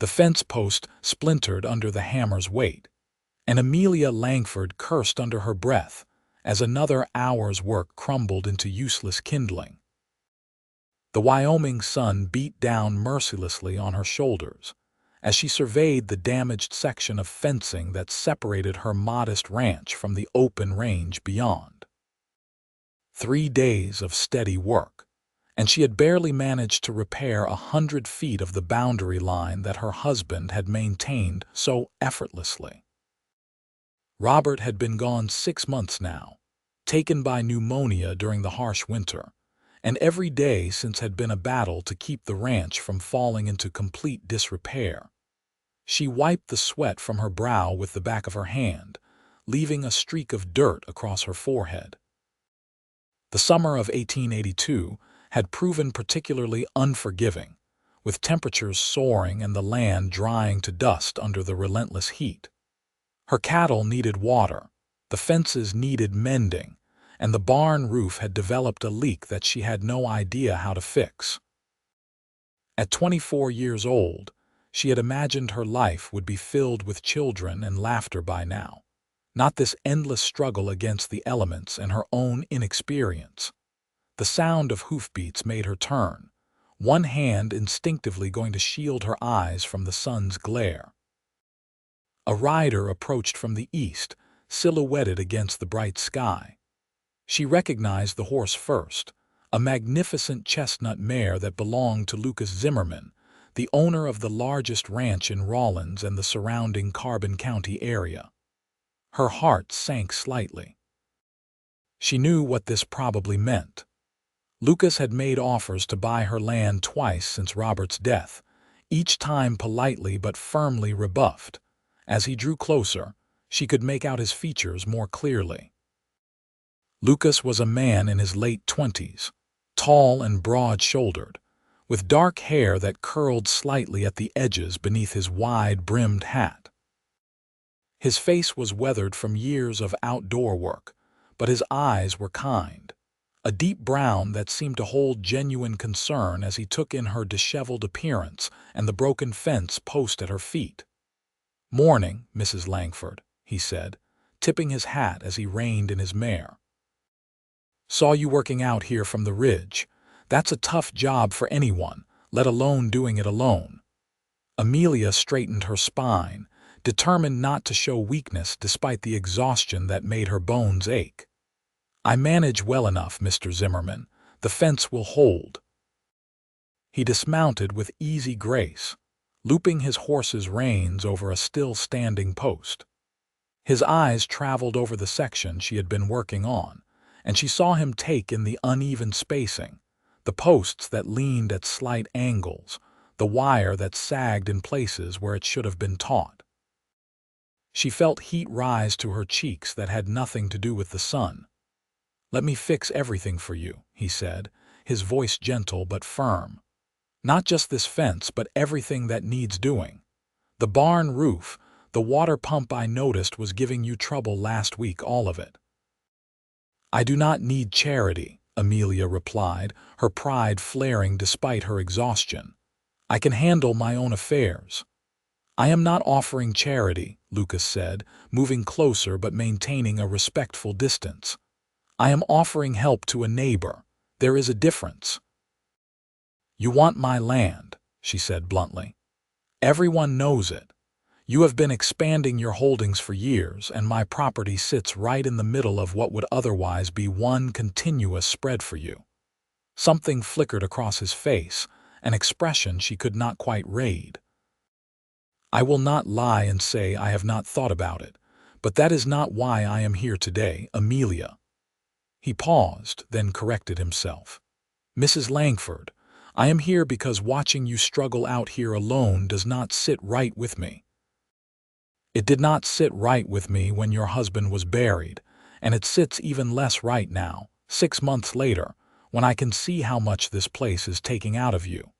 The fence post splintered under the hammer's weight, and Amelia Langford cursed under her breath as another hour's work crumbled into useless kindling. The Wyoming sun beat down mercilessly on her shoulders as she surveyed the damaged section of fencing that separated her modest ranch from the open range beyond. 3 days of steady work, and she had barely managed to repair 100 feet of the boundary line that her husband had maintained so effortlessly. Robert had been gone 6 months now, taken by pneumonia during the harsh winter, and every day since had been a battle to keep the ranch from falling into complete disrepair. She wiped the sweat from her brow with the back of her hand, leaving a streak of dirt across her forehead. The summer of 1882 had proven particularly unforgiving, with temperatures soaring and the land drying to dust under the relentless heat. Her cattle needed water, the fences needed mending, and the barn roof had developed a leak that she had no idea how to fix. At 24 years old, she had imagined her life would be filled with children and laughter by now, not this endless struggle against the elements and her own inexperience. The sound of hoofbeats made her turn, one hand instinctively going to shield her eyes from the sun's glare. A rider approached from the east, silhouetted against the bright sky. She recognized the horse first, a magnificent chestnut mare that belonged to Lucas Zimmerman, the owner of the largest ranch in Rawlins and the surrounding Carbon County area. Her heart sank slightly. She knew what this probably meant. Lucas had made offers to buy her land twice since Robert's death, each time politely but firmly rebuffed. As he drew closer, she could make out his features more clearly. Lucas was a man in his late 20s, tall and broad-shouldered, with dark hair that curled slightly at the edges beneath his wide-brimmed hat. His face was weathered from years of outdoor work, but his eyes were kind, a deep brown that seemed to hold genuine concern as he took in her disheveled appearance and the broken fence post at her feet. "Morning, Mrs. Langford," he said, tipping his hat as he reined in his mare. "Saw you working out here from the ridge. That's a tough job for anyone, let alone doing it alone." Amelia straightened her spine, determined not to show weakness despite the exhaustion that made her bones ache. "I manage well enough, Mr. Zimmerman. The fence will hold." He dismounted with easy grace, looping his horse's reins over a still-standing post. His eyes traveled over the section she had been working on, and she saw him take in the uneven spacing, the posts that leaned at slight angles, the wire that sagged in places where it should have been taut. She felt heat rise to her cheeks that had nothing to do with the sun. "Let me fix everything for you," he said, his voice gentle but firm. "Not just this fence, but everything that needs doing. The barn roof, the water pump I noticed was giving you trouble last week, all of it." "I do not need charity," Amelia replied, her pride flaring despite her exhaustion. "I can handle my own affairs." "I am not offering charity," Lucas said, moving closer but maintaining a respectful distance. "I am offering help to a neighbor. There is a difference." "You want my land," she said bluntly. "Everyone knows it. You have been expanding your holdings for years, and my property sits right in the middle of what would otherwise be one continuous spread for you." Something flickered across his face, an expression she could not quite read. "I will not lie and say I have not thought about it, but that is not why I am here today, Amelia." He paused, then corrected himself. "Mrs. Langford, I am here because watching you struggle out here alone does not sit right with me. It did not sit right with me when your husband was buried, and it sits even less right now, 6 months later, when I can see how much this place is taking out of you."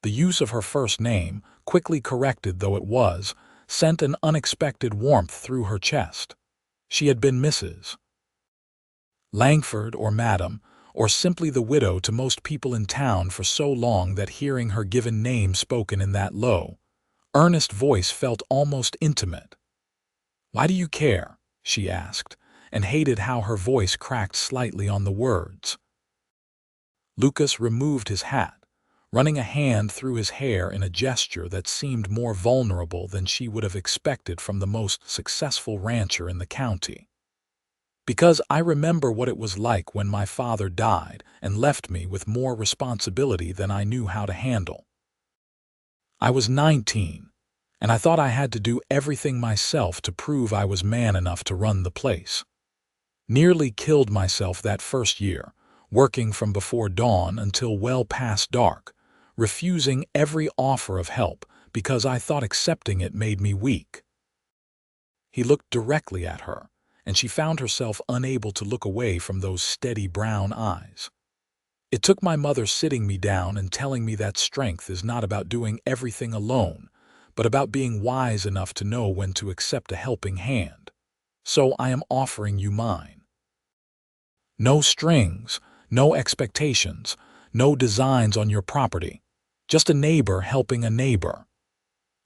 The use of her first name, quickly corrected though it was, sent an unexpected warmth through her chest. She had been Mrs. Langford or Madam, or simply the widow to most people in town for so long that hearing her given name spoken in that low, earnest voice felt almost intimate. "Why do you care?" she asked, and hated how her voice cracked slightly on the words. Lucas removed his hat, running a hand through his hair in a gesture that seemed more vulnerable than she would have expected from the most successful rancher in the county. "Because I remember what it was like when my father died and left me with more responsibility than I knew how to handle. I was 19, and I thought I had to do everything myself to prove I was man enough to run the place. Nearly killed myself that first year, working from before dawn until well past dark, refusing every offer of help because I thought accepting it made me weak." He looked directly at her, and she found herself unable to look away from those steady brown eyes. "It took my mother sitting me down and telling me that strength is not about doing everything alone, but about being wise enough to know when to accept a helping hand. So I am offering you mine. No strings, no expectations, no designs on your property, just a neighbor helping a neighbor."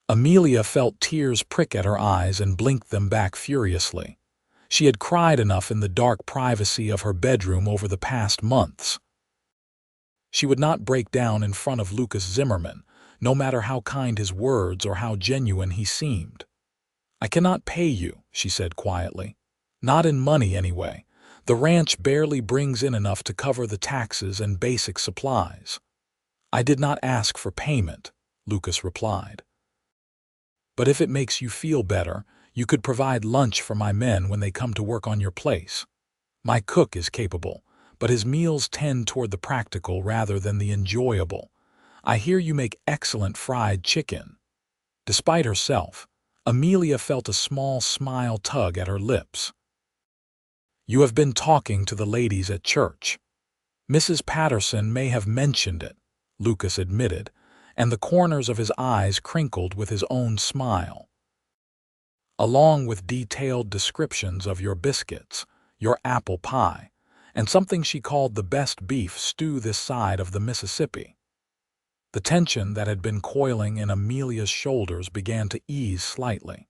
Amelia felt tears prick at her eyes and blinked them back furiously. She had cried enough in the dark privacy of her bedroom over the past months. She would not break down in front of Lucas Zimmerman, no matter how kind his words or how genuine he seemed. "I cannot pay you," she said quietly. "Not in money, anyway. The ranch barely brings in enough to cover the taxes and basic supplies." "I did not ask for payment," Lucas replied. "But if it makes you feel better, you could provide lunch for my men when they come to work on your place. My cook is capable, but his meals tend toward the practical rather than the enjoyable. I hear you make excellent fried chicken." Despite herself, Amelia felt a small smile tug at her lips. "You have been talking to the ladies at church. Mrs. Patterson may have mentioned it," Lucas admitted, and the corners of his eyes crinkled with his own smile. "Along with detailed descriptions of your biscuits, your apple pie, and something she called the best beef stew this side of the Mississippi." The tension that had been coiling in Amelia's shoulders began to ease slightly.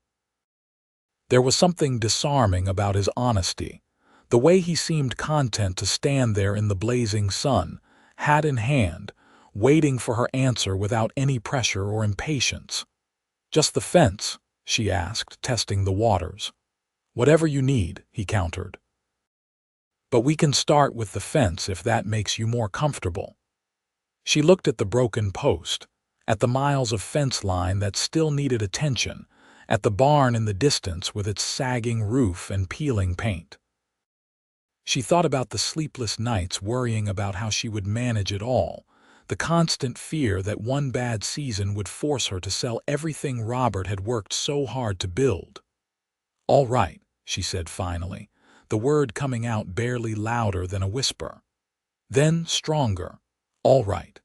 There was something disarming about his honesty, the way he seemed content to stand there in the blazing sun, hat in hand, waiting for her answer without any pressure or impatience. "Just the fence?" she asked, testing the waters. "Whatever you need," he countered. "But we can start with the fence if that makes you more comfortable." She looked at the broken post, at the miles of fence line that still needed attention, at the barn in the distance with its sagging roof and peeling paint. She thought about the sleepless nights worrying about how she would manage it all, the constant fear that one bad season would force her to sell everything Robert had worked so hard to build. "All right," she said finally, the word coming out barely louder than a whisper. Then stronger, "All right.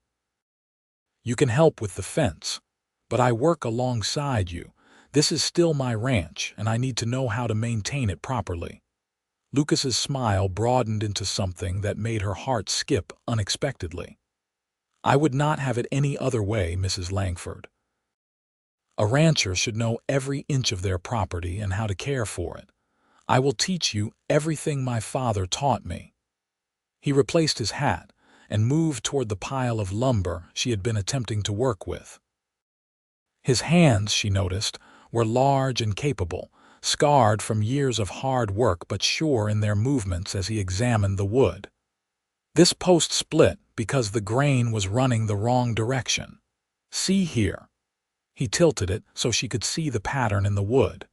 You can help with the fence, but I work alongside you. This is still my ranch, and I need to know how to maintain it properly." Lucas's smile broadened into something that made her heart skip unexpectedly. "I would not have it any other way, Mrs. Langford. A rancher should know every inch of their property and how to care for it. I will teach you everything my father taught me." He replaced his hat and moved toward the pile of lumber she had been attempting to work with. His hands, she noticed, were large and capable, scarred from years of hard work but sure in their movements as he examined the wood. "This post split because the grain was running the wrong direction. See here." He tilted it so she could see the pattern in the wood.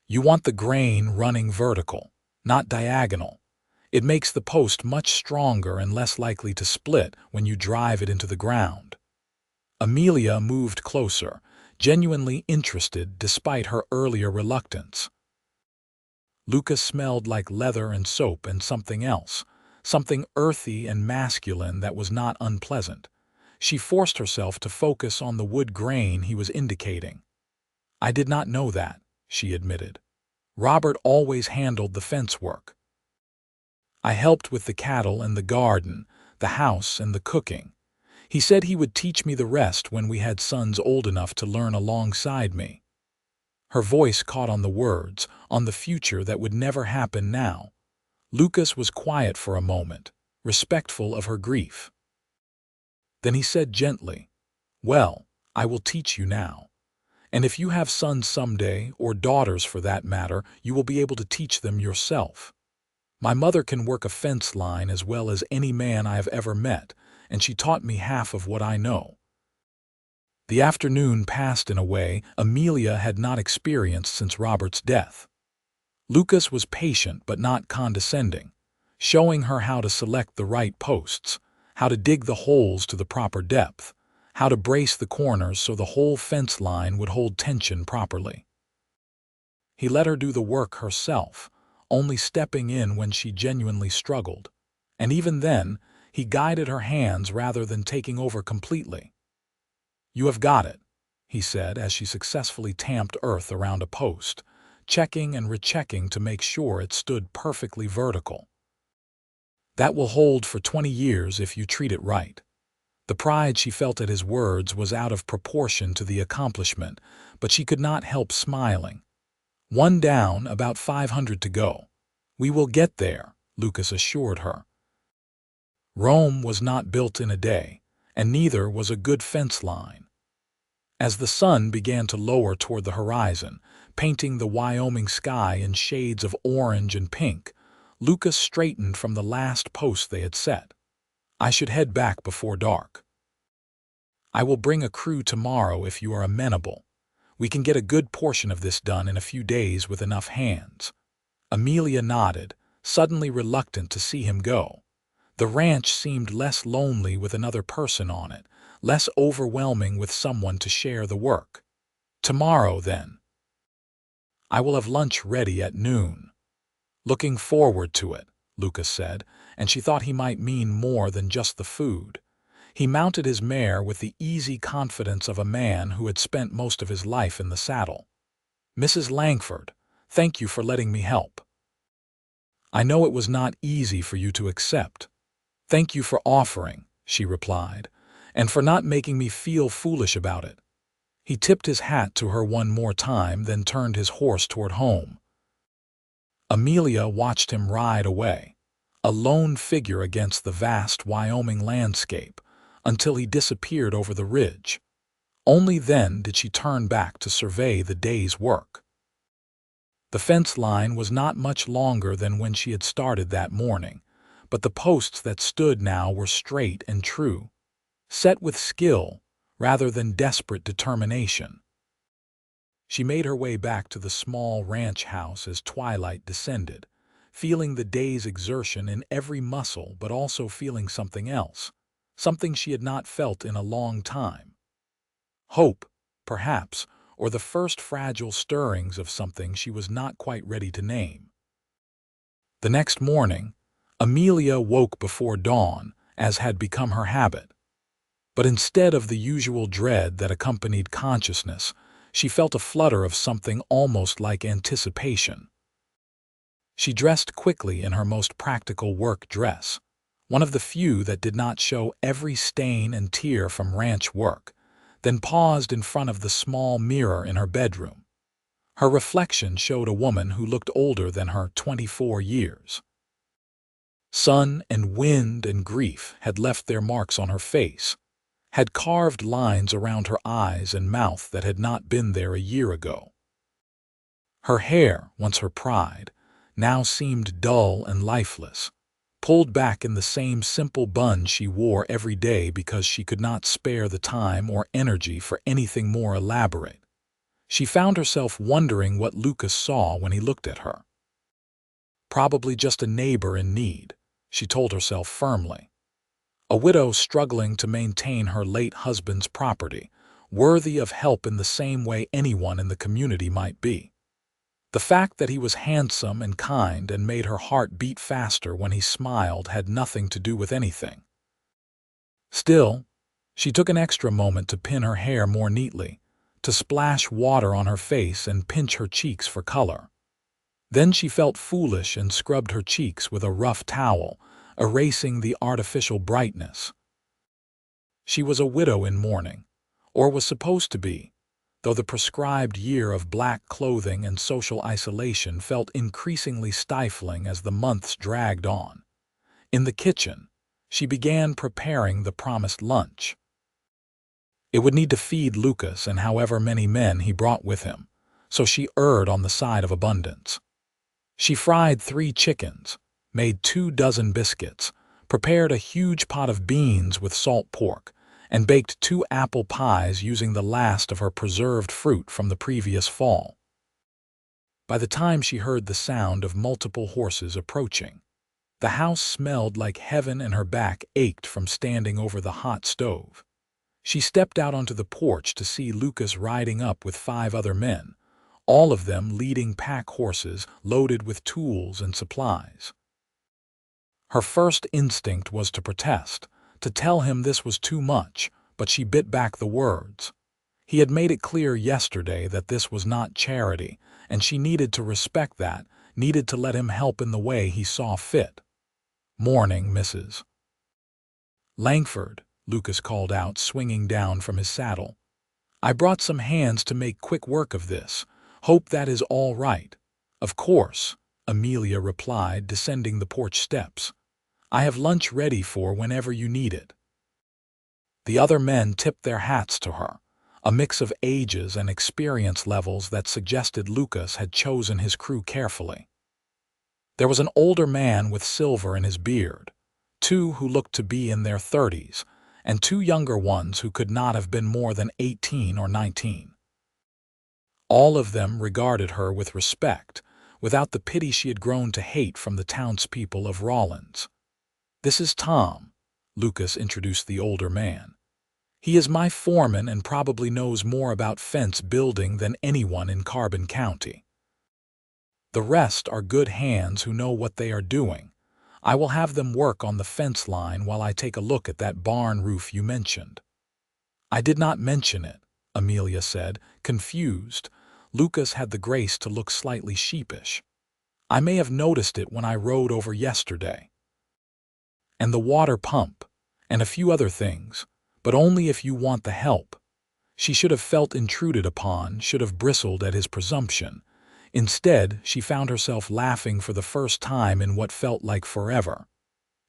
"You want the grain running vertical, not diagonal. It makes the post much stronger and less likely to split when you drive it into the ground." Amelia moved closer, genuinely interested despite her earlier reluctance. Lucas smelled like leather and soap and something else, something earthy and masculine that was not unpleasant. She forced herself to focus on the wood grain he was indicating. "I did not know that," she admitted. "Robert always handled the fence work. I helped with the cattle and the garden, the house and the cooking. He said he would teach me the rest when we had sons old enough to learn alongside me. Her voice caught on the words, on the future that would never happen now. Lucas was quiet for a moment, respectful of her grief. Then he said gently, "Well, I will teach you now. And if you have sons someday, or daughters for that matter, you will be able to teach them yourself. My mother can work a fence line as well as any man I have ever met, and she taught me half of what I know." The afternoon passed in a way Amelia had not experienced since Robert's death. Lucas was patient but not condescending, showing her how to select the right posts, how to dig the holes to the proper depth, how to brace the corners so the whole fence line would hold tension properly. He let her do the work herself, only stepping in when she genuinely struggled, and even then, he guided her hands rather than taking over completely. "You have got it," he said as she successfully tamped earth around a post, checking and rechecking to make sure it stood perfectly vertical. "That will hold for 20 years if you treat it right." The pride she felt at his words was out of proportion to the accomplishment, but she could not help smiling. "One down, about 500 to go. We will get there," Lucas assured her. Rome was not built in a day, and neither was a good fence line. As the sun began to lower toward the horizon, painting the Wyoming sky in shades of orange and pink, Lucas straightened from the last post they had set. "I should head back before dark. I will bring a crew tomorrow if you are amenable. We can get a good portion of this done in a few days with enough hands." Amelia nodded, suddenly reluctant to see him go. The ranch seemed less lonely with another person on it, less overwhelming with someone to share the work. "Tomorrow, then. I will have lunch ready at noon." "Looking forward to it," Lucas said, and she thought he might mean more than just the food. He mounted his mare with the easy confidence of a man who had spent most of his life in the saddle. "Mrs. Langford, thank you for letting me help. I know it was not easy for you to accept." "Thank you for offering," she replied, "and for not making me feel foolish about it." He tipped his hat to her one more time, then turned his horse toward home. Amelia watched him ride away, a lone figure against the vast Wyoming landscape, until he disappeared over the ridge. Only then did she turn back to survey the day's work. The fence line was not much longer than when she had started that morning, but the posts that stood now were straight and true, set with skill rather than desperate determination. She made her way back to the small ranch house as twilight descended, feeling the day's exertion in every muscle but also feeling something else, something she had not felt in a long time. Hope, perhaps, or the first fragile stirrings of something she was not quite ready to name. The next morning, Amelia woke before dawn, as had become her habit. But instead of the usual dread that accompanied consciousness, she felt a flutter of something almost like anticipation. She dressed quickly in her most practical work dress, one of the few that did not show every stain and tear from ranch work, then paused in front of the small mirror in her bedroom. Her reflection showed a woman who looked older than her 24 years. Sun and wind and grief had left their marks on her face, had carved lines around her eyes and mouth that had not been there a year ago. Her hair, once her pride, now seemed dull and lifeless, pulled back in the same simple bun she wore every day because she could not spare the time or energy for anything more elaborate. She found herself wondering what Lucas saw when he looked at her. Probably just a neighbor in need, she told herself firmly. A widow struggling to maintain her late husband's property, worthy of help in the same way anyone in the community might be. The fact that he was handsome and kind and made her heart beat faster when he smiled had nothing to do with anything. Still, she took an extra moment to pin her hair more neatly, to splash water on her face and pinch her cheeks for color. Then she felt foolish and scrubbed her cheeks with a rough towel, erasing the artificial brightness. She was a widow in mourning, or was supposed to be, though the prescribed year of black clothing and social isolation felt increasingly stifling as the months dragged on. In the kitchen, she began preparing the promised lunch. It would need to feed Lucas and however many men he brought with him, so she erred on the side of abundance. She fried 3 chickens, made 2 dozen biscuits, prepared a huge pot of beans with salt pork, and baked 2 apple pies using the last of her preserved fruit from the previous fall. By the time she heard the sound of multiple horses approaching, the house smelled like heaven and her back ached from standing over the hot stove. She stepped out onto the porch to see Lucas riding up with 5 other men, all of them leading pack horses loaded with tools and supplies. Her first instinct was to protest, to tell him this was too much, but she bit back the words. He had made it clear yesterday that this was not charity, and she needed to respect that, needed to let him help in the way he saw fit. "Morning, Mrs. Langford," Lucas called out, swinging down from his saddle. "I brought some hands to make quick work of this. Hope that is all right." "Of course," Amelia replied, descending the porch steps. "I have lunch ready for whenever you need it." The other men tipped their hats to her, a mix of ages and experience levels that suggested Lucas had chosen his crew carefully. There was an older man with silver in his beard, 2 who looked to be in their 30s, and 2 younger ones who could not have been more than 18 or 19. All of them regarded her with respect, without the pity she had grown to hate from the townspeople of Rawlins. "This is Tom," Lucas introduced the older man. "He is my foreman and probably knows more about fence building than anyone in Carbon County. The rest are good hands who know what they are doing. I will have them work on the fence line while I take a look at that barn roof you mentioned." "I did not mention it," Amelia said, confused. Lucas had the grace to look slightly sheepish. "I may have noticed it when I rode over yesterday. And the water pump, and a few other things, but only if you want the help." She should have felt intruded upon, should have bristled at his presumption. Instead, she found herself laughing for the first time in what felt like forever.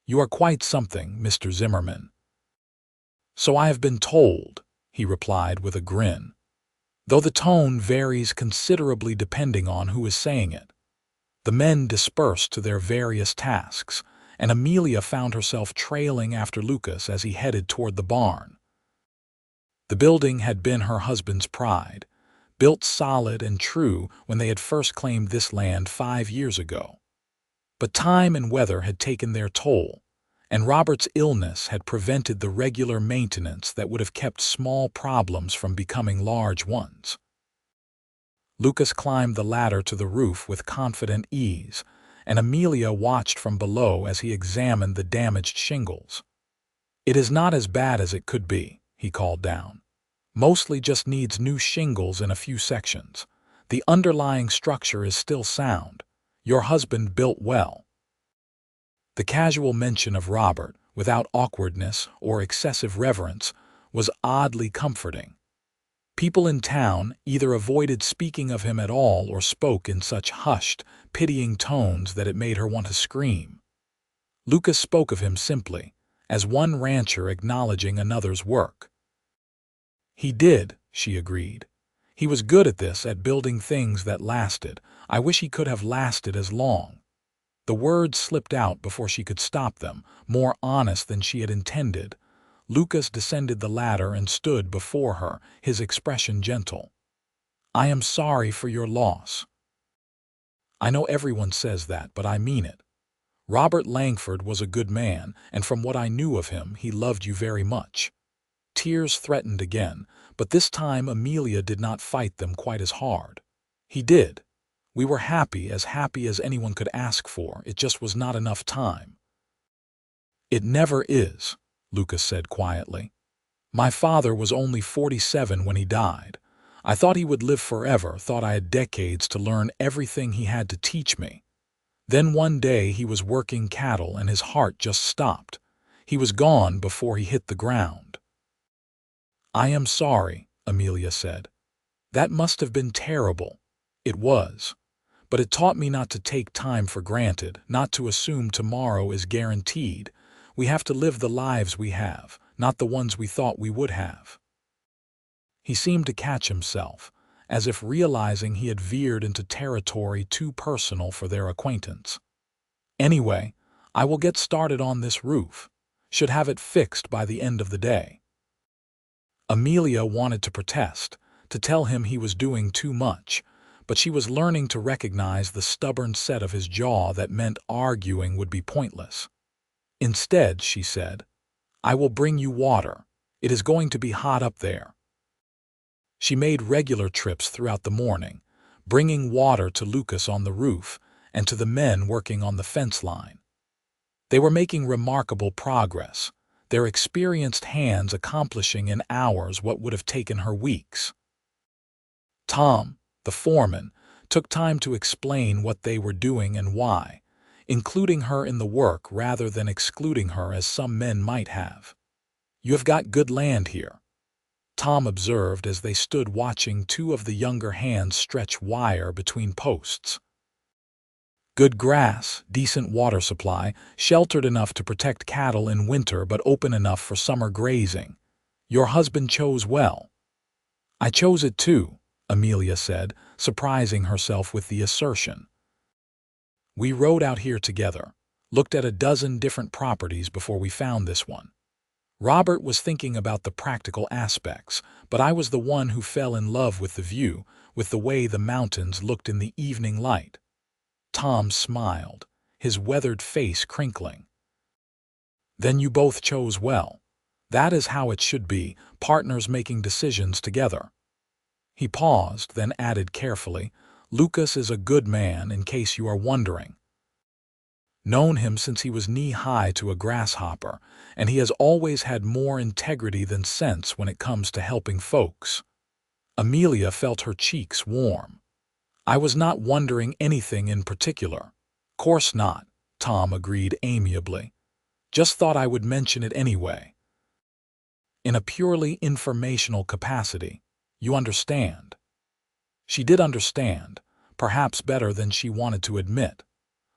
"You are quite something, Mr. Zimmerman." "So I have been told," he replied with a grin, though the tone varies considerably depending on who is saying it. The men dispersed to their various tasks, and Amelia found herself trailing after Lucas as he headed toward the barn. The building had been her husband's pride, built solid and true when they had first claimed this land 5 years ago. But time and weather had taken their toll, and Robert's illness had prevented the regular maintenance that would have kept small problems from becoming large ones. Lucas climbed the ladder to the roof with confident ease, and Amelia watched from below as he examined the damaged shingles. "It is not as bad as it could be," he called down. "Mostly just needs new shingles in a few sections. The underlying structure is still sound. Your husband built well." The casual mention of Robert, without awkwardness or excessive reverence, was oddly comforting. People in town either avoided speaking of him at all or spoke in such hushed, pitying tones that it made her want to scream. Lucas spoke of him simply, as one rancher acknowledging another's work. "He did," she agreed. "He was good at this, at building things that lasted. I wish he could have lasted as long." The words slipped out before she could stop them, more honest than she had intended. Lucas descended the ladder and stood before her, his expression gentle. "I am sorry for your loss. I know everyone says that, but I mean it. Robert Langford was a good man, and from what I knew of him, he loved you very much." Tears threatened again, but this time Amelia did not fight them quite as hard. "He did. We were happy as anyone could ask for. It just was not enough time." "It never is," Lucas said quietly. "My father was only 47 when he died. I thought he would live forever, thought I had decades to learn everything he had to teach me. Then one day he was working cattle and his heart just stopped. He was gone before he hit the ground." "I am sorry," Amelia said. "That must have been terrible." "It was. But it taught me not to take time for granted, not to assume tomorrow is guaranteed. We have to live the lives we have, not the ones we thought we would have." He seemed to catch himself, as if realizing he had veered into territory too personal for their acquaintance. "Anyway, I will get started on this roof. Should have it fixed by the end of the day." Amelia wanted to protest, to tell him he was doing too much, but she was learning to recognize the stubborn set of his jaw that meant arguing would be pointless. Instead, she said, "I will bring you water. It is going to be hot up there." She made regular trips throughout the morning, bringing water to Lucas on the roof and to the men working on the fence line. They were making remarkable progress, their experienced hands accomplishing in hours what would have taken her weeks. Tom, the foreman, took time to explain what they were doing and why, including her in the work rather than excluding her as some men might have. "You have got good land here," Tom observed as they stood watching two of the younger hands stretch wire between posts. "Good grass, decent water supply, sheltered enough to protect cattle in winter but open enough for summer grazing. Your husband chose well." "I chose it too," Amelia said, surprising herself with the assertion. "We rode out here together, looked at a dozen different properties before we found this one. Robert was thinking about the practical aspects, but I was the one who fell in love with the view, with the way the mountains looked in the evening light." Tom smiled, his weathered face crinkling. "Then you both chose well. That is how it should be, partners making decisions together." He paused, then added carefully, "Lucas is a good man, in case you are wondering. Known him since he was knee-high to a grasshopper, and he has always had more integrity than sense when it comes to helping folks." Amelia felt her cheeks warm. "I was not wondering anything in particular." "Course not," Tom agreed amiably. "Just thought I would mention it anyway. In a purely informational capacity, you understand." She did understand, perhaps better than she wanted to admit.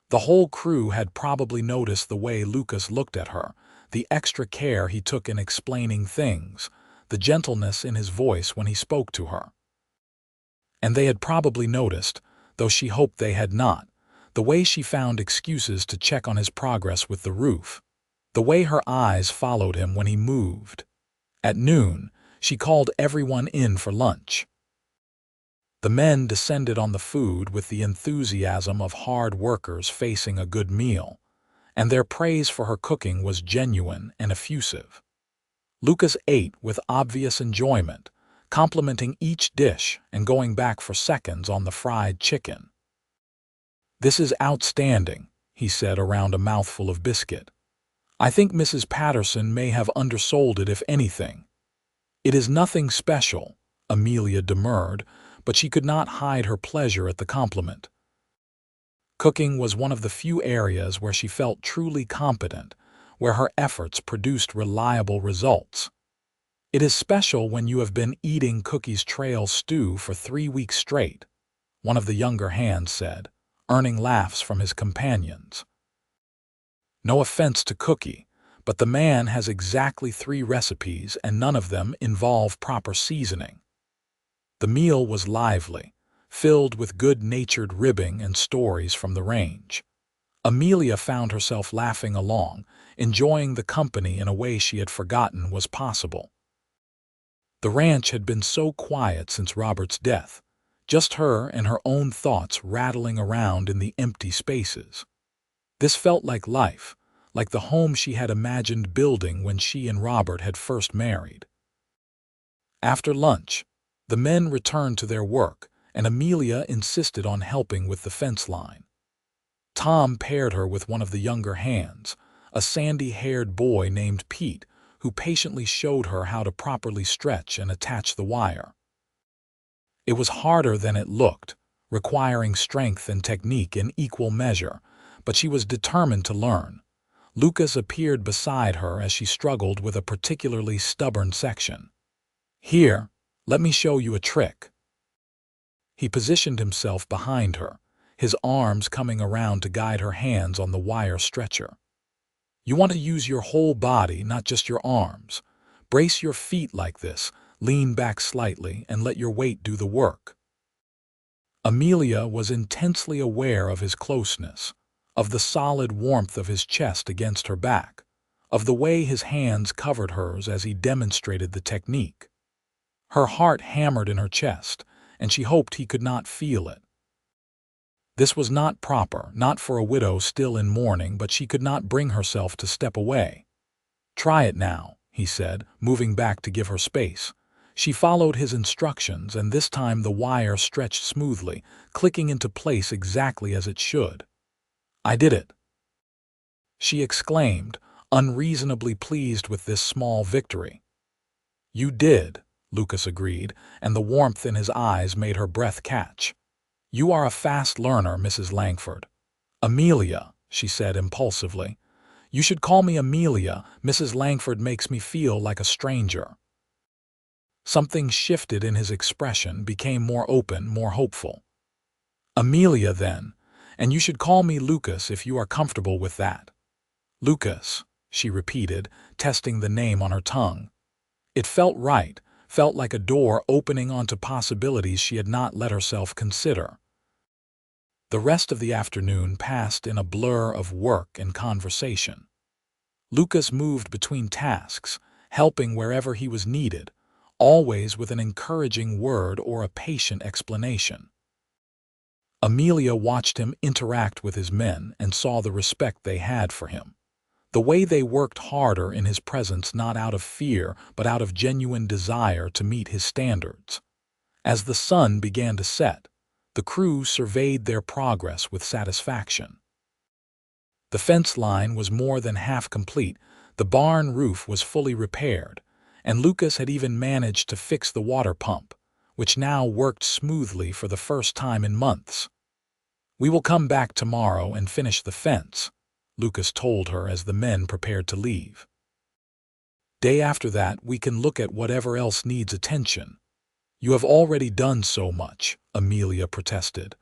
The whole crew had probably noticed the way Lucas looked at her, the extra care he took in explaining things, the gentleness in his voice when he spoke to her. And they had probably noticed, though she hoped they had not, the way she found excuses to check on his progress with the roof, the way her eyes followed him when he moved. At noon, she called everyone in for lunch. The men descended on the food with the enthusiasm of hard workers facing a good meal, and their praise for her cooking was genuine and effusive. Lucas ate with obvious enjoyment, complimenting each dish and going back for seconds on the fried chicken. "This is outstanding," he said around a mouthful of biscuit. "I think Mrs. Patterson may have undersold it if anything." "It is nothing special," Amelia demurred, but she could not hide her pleasure at the compliment. Cooking was one of the few areas where she felt truly competent, where her efforts produced reliable results. "It is special when you have been eating Cookie's trail stew for 3 weeks straight," one of the younger hands said, earning laughs from his companions. No offense to Cookie, but the man has exactly 3 recipes and none of them involve proper seasoning. The meal was lively, filled with good-natured ribbing and stories from the range. Amelia found herself laughing along, enjoying the company in a way she had forgotten was possible. The ranch had been so quiet since Robert's death, just her and her own thoughts rattling around in the empty spaces. This felt like life, like the home she had imagined building when she and Robert had first married. After lunch, the men returned to their work, and Amelia insisted on helping with the fence line. Tom paired her with one of the younger hands, a sandy-haired boy named Pete, who patiently showed her how to properly stretch and attach the wire. It was harder than it looked, requiring strength and technique in equal measure, but she was determined to learn. Lucas appeared beside her as she struggled with a particularly stubborn section. Here, let me show you a trick. He positioned himself behind her, his arms coming around to guide her hands on the wire stretcher. You want to use your whole body, not just your arms. Brace your feet like this, lean back slightly, and let your weight do the work. Amelia was intensely aware of his closeness, of the solid warmth of his chest against her back, of the way his hands covered hers as he demonstrated the technique. Her heart hammered in her chest, and she hoped he could not feel it. This was not proper, not for a widow still in mourning, but she could not bring herself to step away. "Try it now," he said, moving back to give her space. She followed his instructions, and this time the wire stretched smoothly, clicking into place exactly as it should. "I did it," she exclaimed, unreasonably pleased with this small victory. "You did," Lucas agreed, and the warmth in his eyes made her breath catch. "You are a fast learner, Mrs. Langford." "Amelia," she said impulsively. "You should call me Amelia. Mrs. Langford makes me feel like a stranger." Something shifted in his expression, became more open, more hopeful. "Amelia, then, and you should call me Lucas if you are comfortable with that." "Lucas," she repeated, testing the name on her tongue. It felt right, felt like a door opening onto possibilities she had not let herself consider. The rest of the afternoon passed in a blur of work and conversation. Lucas moved between tasks, helping wherever he was needed, always with an encouraging word or a patient explanation. Amelia watched him interact with his men and saw the respect they had for him. The way they worked harder in his presence, not out of fear, but out of genuine desire to meet his standards. As the sun began to set, the crew surveyed their progress with satisfaction. The fence line was more than half complete, the barn roof was fully repaired, and Lucas had even managed to fix the water pump, which now worked smoothly for the first time in months. "We will come back tomorrow and finish the fence," Lucas told her as the men prepared to leave. "Day after that, we can look at whatever else needs attention." "You have already done so much," Amelia protested.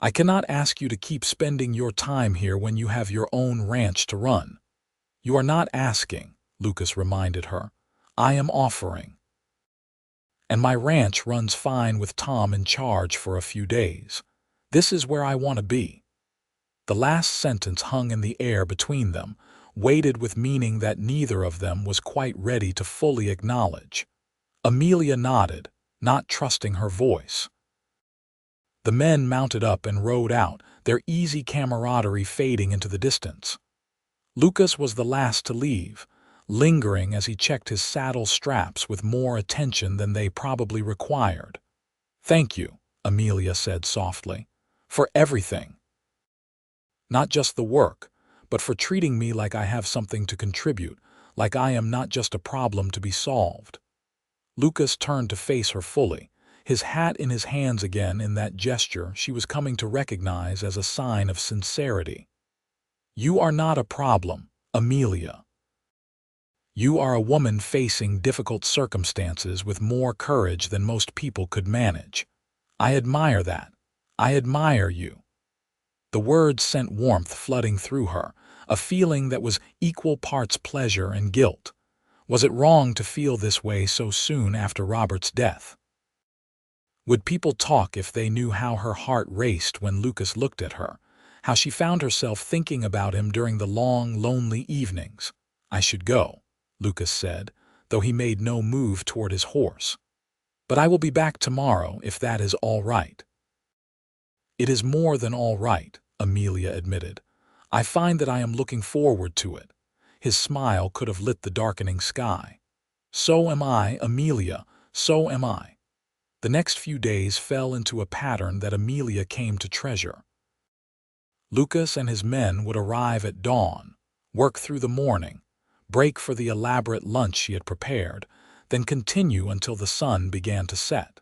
"I cannot ask you to keep spending your time here when you have your own ranch to run." "You are not asking," Lucas reminded her. "I am offering. And my ranch runs fine with Tom in charge for a few days. This is where I want to be." The last sentence hung in the air between them, weighted with meaning that neither of them was quite ready to fully acknowledge. Amelia nodded, not trusting her voice. The men mounted up and rode out, their easy camaraderie fading into the distance. Lucas was the last to leave, lingering as he checked his saddle straps with more attention than they probably required. "Thank you," Amelia said softly, "for everything. Not just the work, but for treating me like I have something to contribute, like I am not just a problem to be solved." Lucas turned to face her fully, his hat in his hands again in that gesture she was coming to recognize as a sign of sincerity. "You are not a problem, Amelia. You are a woman facing difficult circumstances with more courage than most people could manage. I admire that. I admire you." The words sent warmth flooding through her, a feeling that was equal parts pleasure and guilt. Was it wrong to feel this way so soon after Robert's death? Would people talk if they knew how her heart raced when Lucas looked at her, how she found herself thinking about him during the long, lonely evenings? "I should go," Lucas said, though he made no move toward his horse. "But I will be back tomorrow if that is all right." "It is more than all right," Amelia admitted. "I find that I am looking forward to it." His smile could have lit the darkening sky. "So am I, Amelia, so am I." The next few days fell into a pattern that Amelia came to treasure. Lucas and his men would arrive at dawn, work through the morning, break for the elaborate lunch she had prepared, then continue until the sun began to set.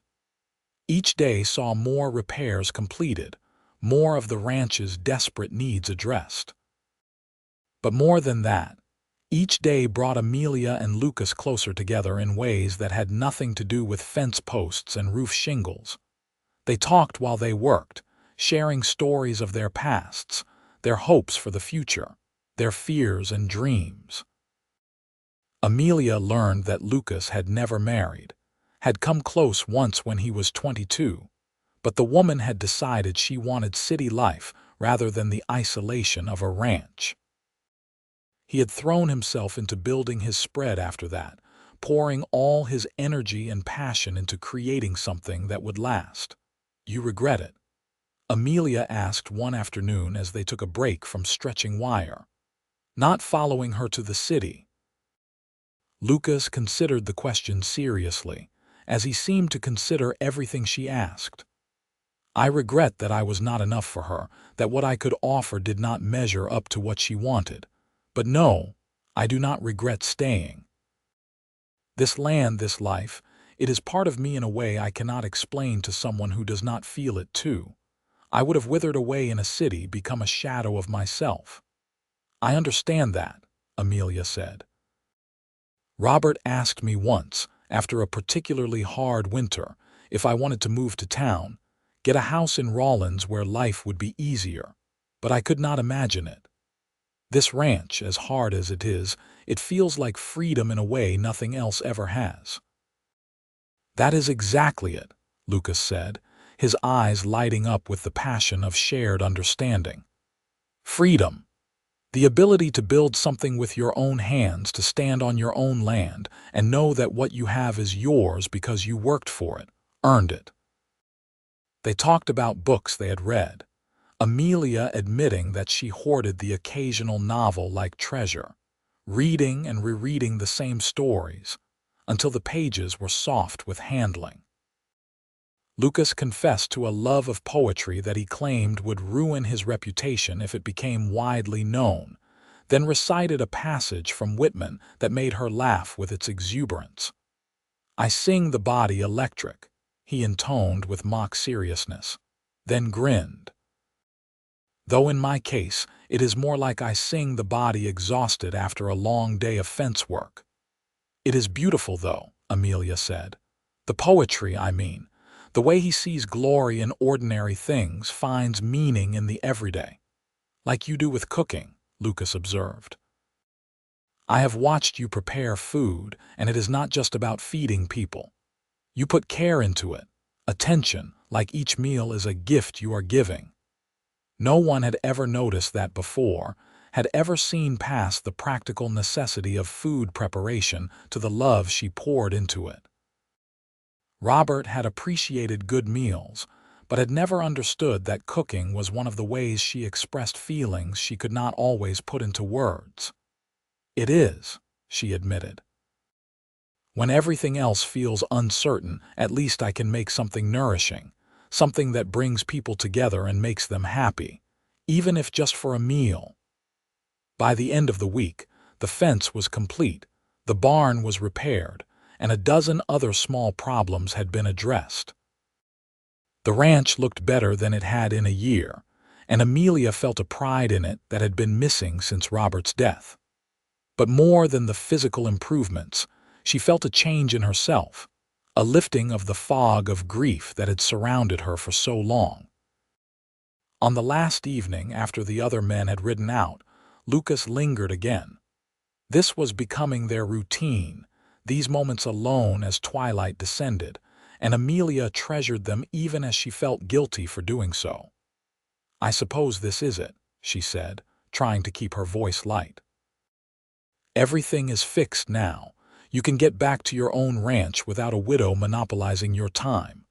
Each day saw more repairs completed, more of the ranch's desperate needs addressed. But more than that, Each day brought Amelia and Lucas closer together in ways that had nothing to do with fence posts and roof shingles. They talked while they worked, sharing stories of their pasts, their hopes for the future, their fears and dreams. Amelia learned that Lucas had never married, had come close once when he was 22, but the woman had decided she wanted city life rather than the isolation of a ranch. He had thrown himself into building his spread after that, pouring all his energy and passion into creating something that would last. "You regret it?" Amelia asked one afternoon as they took a break from stretching wire. "Not following her to the city." Lucas considered the question seriously, as he seemed to consider everything she asked. "I regret that I was not enough for her, that what I could offer did not measure up to what she wanted. But no, I do not regret staying. This land, this life, it is part of me in a way I cannot explain to someone who does not feel it too. I would have withered away in a city, become a shadow of myself." "I understand that," Amelia said. "Robert asked me once, after a particularly hard winter, if I wanted to move to town, get a house in Rawlins where life would be easier, but I could not imagine it. This ranch, as hard as it is, it feels like freedom in a way nothing else ever has." "That is exactly it," Lucas said, his eyes lighting up with the passion of shared understanding. "Freedom. The ability to build something with your own hands, to stand on your own land, and know that what you have is yours because you worked for it, earned it." They talked about books they had read, Amelia admitting that she hoarded the occasional novel like treasure, reading and rereading the same stories, until the pages were soft with handling. Lucas confessed to a love of poetry that he claimed would ruin his reputation if it became widely known, then recited a passage from Whitman that made her laugh with its exuberance. "I sing the body electric," he intoned with mock seriousness, then grinned. "Though in my case, it is more like I sing the body exhausted after a long day of fence work." "It is beautiful, though," Amelia said. "The poetry, I mean. The way he sees glory in ordinary things, finds meaning in the everyday." "Like you do with cooking," Lucas observed. "I have watched you prepare food, and it is not just about feeding people. You put care into it, attention, like each meal is a gift you are giving." No one had ever noticed that before, had ever seen past the practical necessity of food preparation to the love she poured into it. Robert had appreciated good meals, but had never understood that cooking was one of the ways she expressed feelings she could not always put into words. "It is," she admitted. "When everything else feels uncertain, at least I can make something nourishing, something that brings people together and makes them happy, even if just for a meal." By the end of the week, the fence was complete, the barn was repaired, and a dozen other small problems had been addressed. The ranch looked better than it had in a year, and Amelia felt a pride in it that had been missing since Robert's death. But more than the physical improvements, she felt a change in herself, a lifting of the fog of grief that had surrounded her for so long. On the last evening after the other men had ridden out, Lucas lingered again. This was becoming their routine, these moments alone as twilight descended, and Amelia treasured them even as she felt guilty for doing so. "I suppose this is it," she said, trying to keep her voice light. "Everything is fixed now. You can get back to your own ranch without a widow monopolizing your time."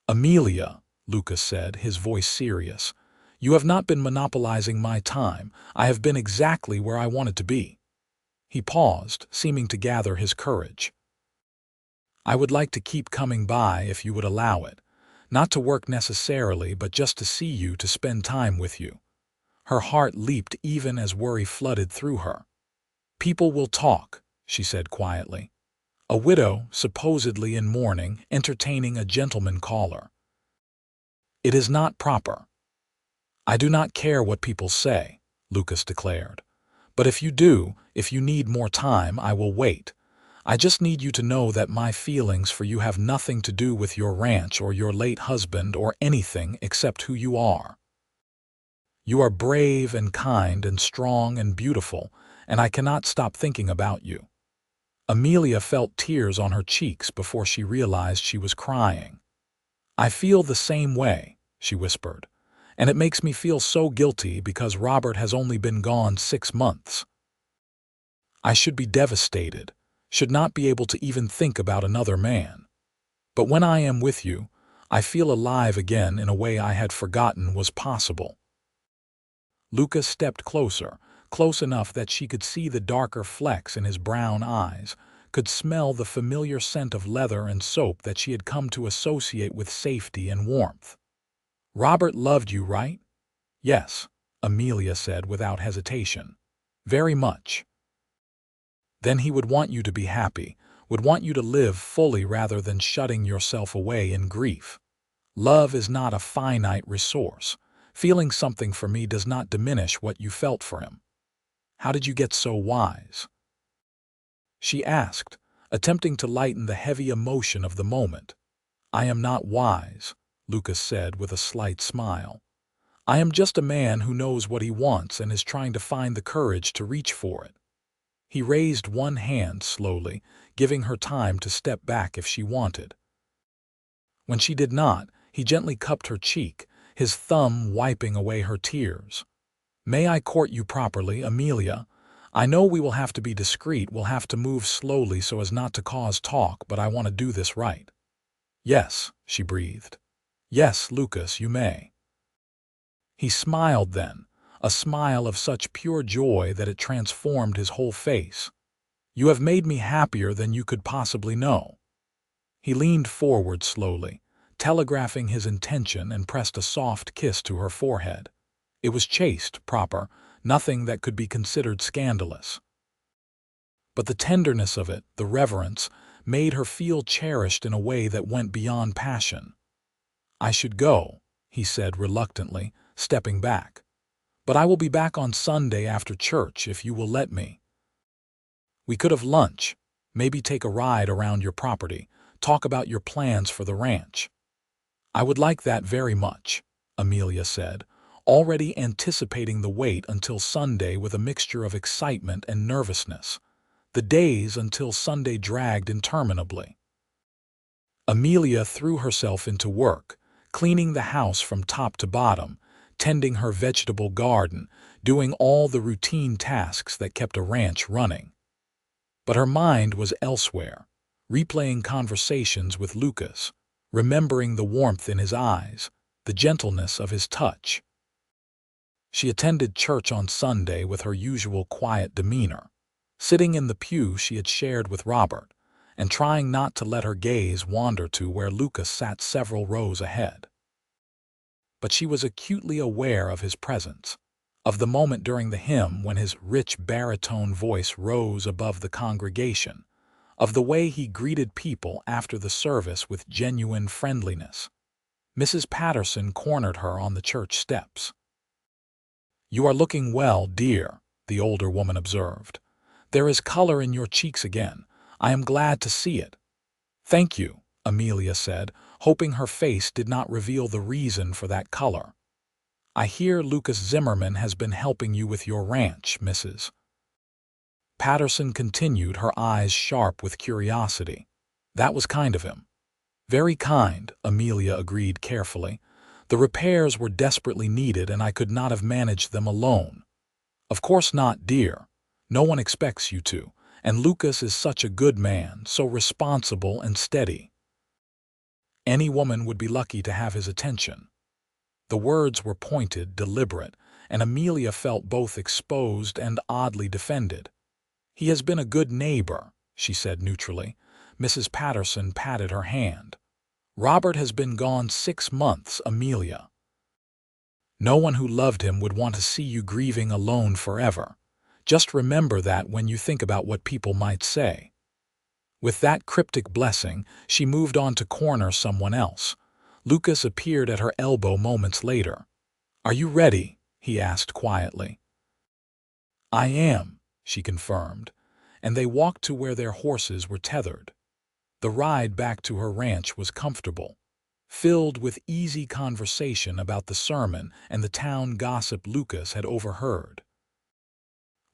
"Amelia," Lucas said, his voice serious, "you have not been monopolizing my time. I have been exactly where I wanted to be." He paused, seeming to gather his courage. "I would like to keep coming by if you would allow it. Not to work necessarily, but just to see you, to spend time with you." Her heart leaped even as worry flooded through her. "People will talk," she said quietly. "A widow, supposedly in mourning, entertaining a gentleman caller. It is not proper." "I do not care what people say," Lucas declared. But if you do, if you need more time, I will wait. I just need you to know that my feelings for you have nothing to do with your ranch or your late husband or anything except who you are. You are brave and kind and strong and beautiful, and I cannot stop thinking about you." Amelia felt tears on her cheeks before she realized she was crying. "I feel the same way," she whispered, "and it makes me feel so guilty because Robert has only been gone 6 months. I should be devastated, should not be able to even think about another man. But when I am with you, I feel alive again in a way I had forgotten was possible." Lucas stepped closer, close enough that she could see the darker flecks in his brown eyes, could smell the familiar scent of leather and soap that she had come to associate with safety and warmth. "Robert loved you, right?" "Yes," Amelia said without hesitation. "Very much." "Then he would want you to be happy, would want you to live fully rather than shutting yourself away in grief. Love is not a finite resource. Feeling something for me does not diminish what you felt for him. How did you get so wise?" she asked, attempting to lighten the heavy emotion of the moment. "I am not wise," Lucas said with a slight smile. "I am just a man who knows what he wants and is trying to find the courage to reach for it." He raised one hand slowly, giving her time to step back if she wanted. When she did not, he gently cupped her cheek, his thumb wiping away her tears. "May I court you properly, Amelia? I know we will have to be discreet, we'll have to move slowly so as not to cause talk, but I want to do this right." "Yes," she breathed. "Yes, Lucas, you may." He smiled then, a smile of such pure joy that it transformed his whole face. "You have made me happier than you could possibly know." He leaned forward slowly, telegraphing his intention, and pressed a soft kiss to her forehead. It was chaste, proper, nothing that could be considered scandalous. But the tenderness of it, the reverence, made her feel cherished in a way that went beyond passion. "I should go," he said reluctantly, stepping back. "But I will be back on Sunday after church if you will let me. We could have lunch, maybe take a ride around your property, talk about your plans for the ranch." "I would like that very much," Amelia said, already anticipating the wait until Sunday with a mixture of excitement and nervousness. The days until Sunday dragged interminably. Amelia threw herself into work, cleaning the house from top to bottom, tending her vegetable garden, doing all the routine tasks that kept a ranch running. But her mind was elsewhere, replaying conversations with Lucas, remembering the warmth in his eyes, the gentleness of his touch. She attended church on Sunday with her usual quiet demeanor, sitting in the pew she had shared with Robert, and trying not to let her gaze wander to where Lucas sat several rows ahead. But she was acutely aware of his presence, of the moment during the hymn when his rich baritone voice rose above the congregation, of the way he greeted people after the service with genuine friendliness. Mrs. Patterson cornered her on the church steps. "You are looking well, dear," the older woman observed. "There is color in your cheeks again. I am glad to see it." "Thank you," Amelia said, hoping her face did not reveal the reason for that color. "I hear Lucas Zimmerman has been helping you with your ranch, Mrs. Patterson continued, her eyes sharp with curiosity. "That was kind of him." "Very kind," Amelia agreed carefully. "The repairs were desperately needed and I could not have managed them alone." "Of course not, dear. No one expects you to. And Lucas is such a good man, so responsible and steady. Any woman would be lucky to have his attention." The words were pointed, deliberate, and Amelia felt both exposed and oddly defended. "He has been a good neighbor," she said neutrally. Mrs. Patterson patted her hand. "Robert has been gone 6 months, Amelia. No one who loved him would want to see you grieving alone forever. Just remember that when you think about what people might say." With that cryptic blessing, she moved on to corner someone else. Lucas appeared at her elbow moments later. "Are you ready?" he asked quietly. "I am," she confirmed, and they walked to where their horses were tethered. The ride back to her ranch was comfortable, filled with easy conversation about the sermon and the town gossip Lucas had overheard.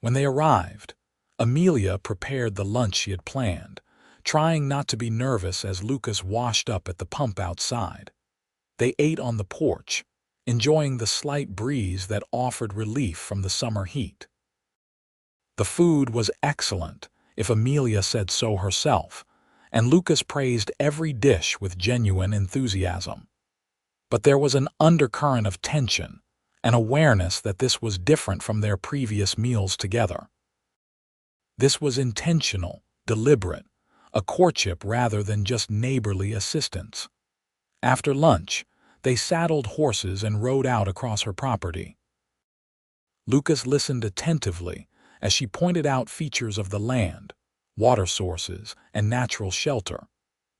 When they arrived, Amelia prepared the lunch she had planned, trying not to be nervous as Lucas washed up at the pump outside. They ate on the porch, enjoying the slight breeze that offered relief from the summer heat. The food was excellent, if Amelia said so herself, and Lucas praised every dish with genuine enthusiasm. But there was an undercurrent of tension, an awareness that this was different from their previous meals together. This was intentional, deliberate, a courtship rather than just neighborly assistance. After lunch, they saddled horses and rode out across her property. Lucas listened attentively as she pointed out features of the land, water sources, and natural shelter,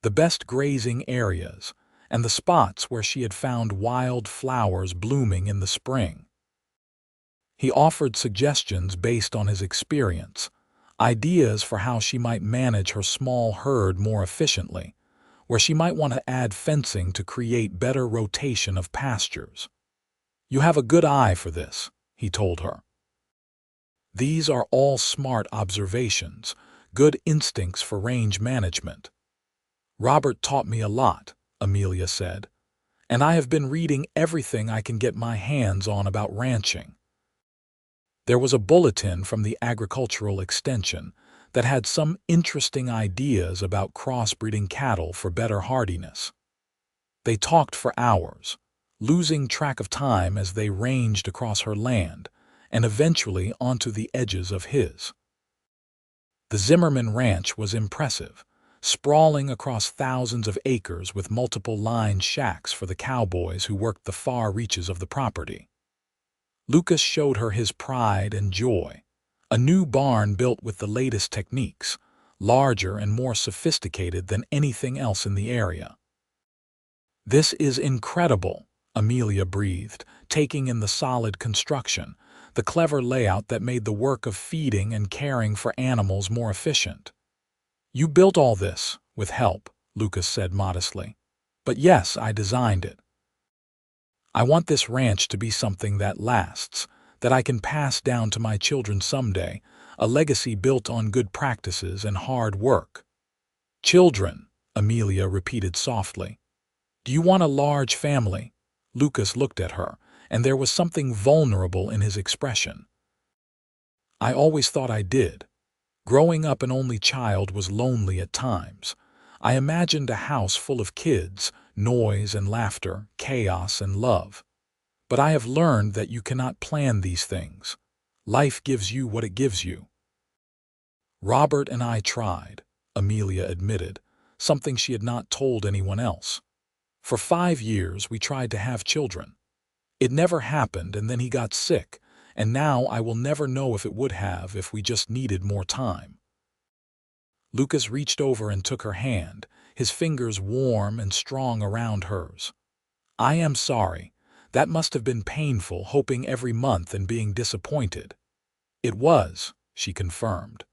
the best grazing areas, and the spots where she had found wild flowers blooming in the spring. He offered suggestions based on his experience, ideas for how she might manage her small herd more efficiently, where she might want to add fencing to create better rotation of pastures. "You have a good eye for this," he told her. "These are all smart observations, good instincts for range management." "Robert taught me a lot," Amelia said, "and I have been reading everything I can get my hands on about ranching." There was a bulletin from the Agricultural Extension that had some interesting ideas about crossbreeding cattle for better hardiness. They talked for hours, losing track of time as they ranged across her land and eventually onto the edges of his. The Zimmerman Ranch was impressive, sprawling across thousands of acres with multiple lined shacks for the cowboys who worked the far reaches of the property. Lucas showed her his pride and joy, a new barn built with the latest techniques, larger and more sophisticated than anything else in the area. "This is incredible," Amelia breathed, taking in the solid construction, the clever layout that made the work of feeding and caring for animals more efficient. "You built all this, with help," Lucas said modestly. "But yes, I designed it. I want this ranch to be something that lasts, that I can pass down to my children someday, a legacy built on good practices and hard work." "Children," Amelia repeated softly. "Do you want a large family?" Lucas looked at her, and there was something vulnerable in his expression. "I always thought I did. Growing up an only child was lonely at times. I imagined a house full of kids, noise and laughter, chaos and love. But I have learned that you cannot plan these things. Life gives you what it gives you." "Robert and I tried," Amelia admitted, something she had not told anyone else. "For 5 years we tried to have children. It never happened, and then he got sick, and now I will never know if it would have if we just needed more time." Lucas reached over and took her hand, his fingers warm and strong around hers. "I am sorry. That must have been painful, hoping every month and being disappointed." "It was," she confirmed.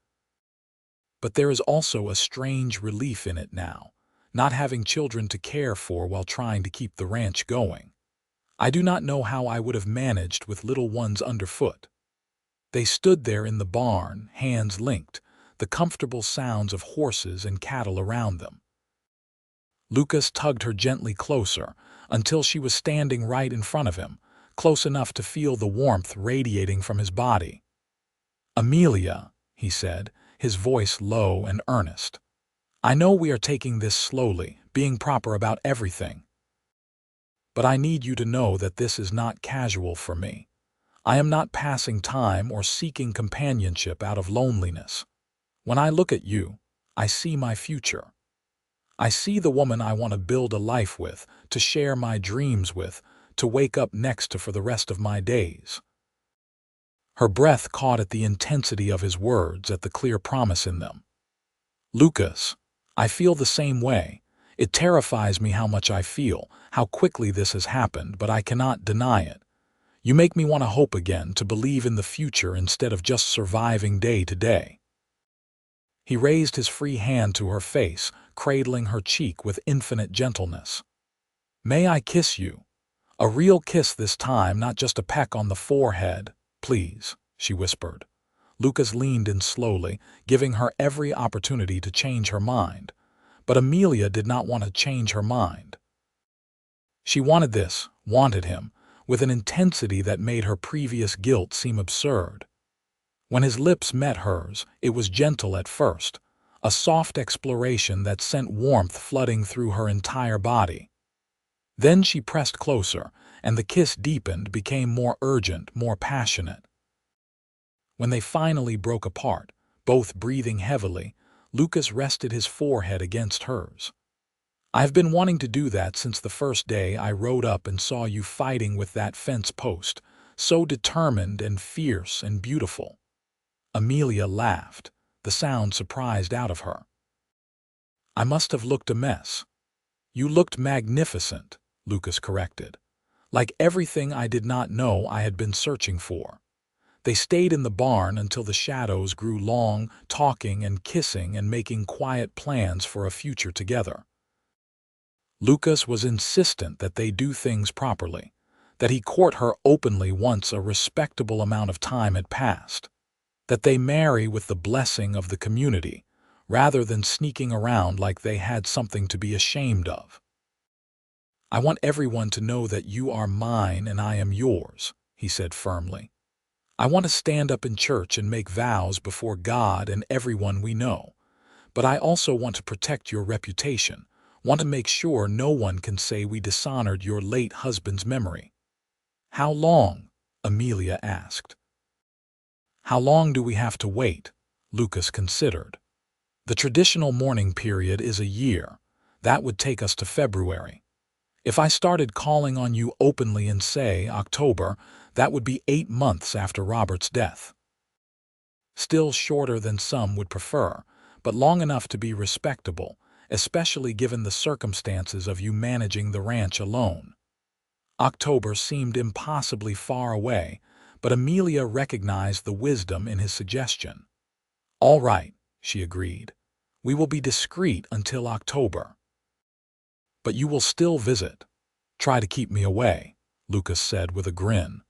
"But there is also a strange relief in it now, not having children to care for while trying to keep the ranch going. I do not know how I would have managed with little ones underfoot." They stood there in the barn, hands linked, the comfortable sounds of horses and cattle around them. Lucas tugged her gently closer until she was standing right in front of him, close enough to feel the warmth radiating from his body. "Amelia," he said, his voice low and earnest, "I know we are taking this slowly, being proper about everything. But I need you to know that this is not casual for me. I am not passing time or seeking companionship out of loneliness. When I look at you, I see my future. I see the woman I want to build a life with, to share my dreams with, to wake up next to for the rest of my days." Her breath caught at the intensity of his words, at the clear promise in them. "Lucas, I feel the same way. It terrifies me how much I feel, how quickly this has happened, but I cannot deny it. You make me want to hope again, to believe in the future instead of just surviving day to day." He raised his free hand to her face, cradling her cheek with infinite gentleness. "May I kiss you? A real kiss this time, not just a peck on the forehead, please," she whispered. Lucas leaned in slowly, giving her every opportunity to change her mind. But Amelia did not want to change her mind. She wanted this, wanted him, with an intensity that made her previous guilt seem absurd. When his lips met hers, it was gentle at first, a soft exploration that sent warmth flooding through her entire body. Then she pressed closer, and the kiss deepened, became more urgent, more passionate. When they finally broke apart, both breathing heavily, Lucas rested his forehead against hers. "I've been wanting to do that since the first day I rode up and saw you fighting with that fence post, so determined and fierce and beautiful." Amelia laughed, the sound surprised out of her. "I must have looked a mess." "You looked magnificent," Lucas corrected. "Like everything I did not know I had been searching for." They stayed in the barn until the shadows grew long, talking and kissing and making quiet plans for a future together. Lucas was insistent that they do things properly, that he court her openly once a respectable amount of time had passed, that they marry with the blessing of the community, rather than sneaking around like they had something to be ashamed of. "I want everyone to know that you are mine and I am yours," he said firmly. "I want to stand up in church and make vows before God and everyone we know, but I also want to protect your reputation, want to make sure no one can say we dishonored your late husband's memory." "How long?" Amelia asked. "How long do we have to wait?" Lucas considered. "The traditional mourning period is a year. That would take us to February. If I started calling on you openly in, say, October, that would be 8 months after Robert's death. Still shorter than some would prefer, but long enough to be respectable, especially given the circumstances of you managing the ranch alone." October seemed impossibly far away, but Amelia recognized the wisdom in his suggestion. "All right," she agreed. "We will be discreet until October." "But you will still visit. Try to keep me away," Lucas said with a grin.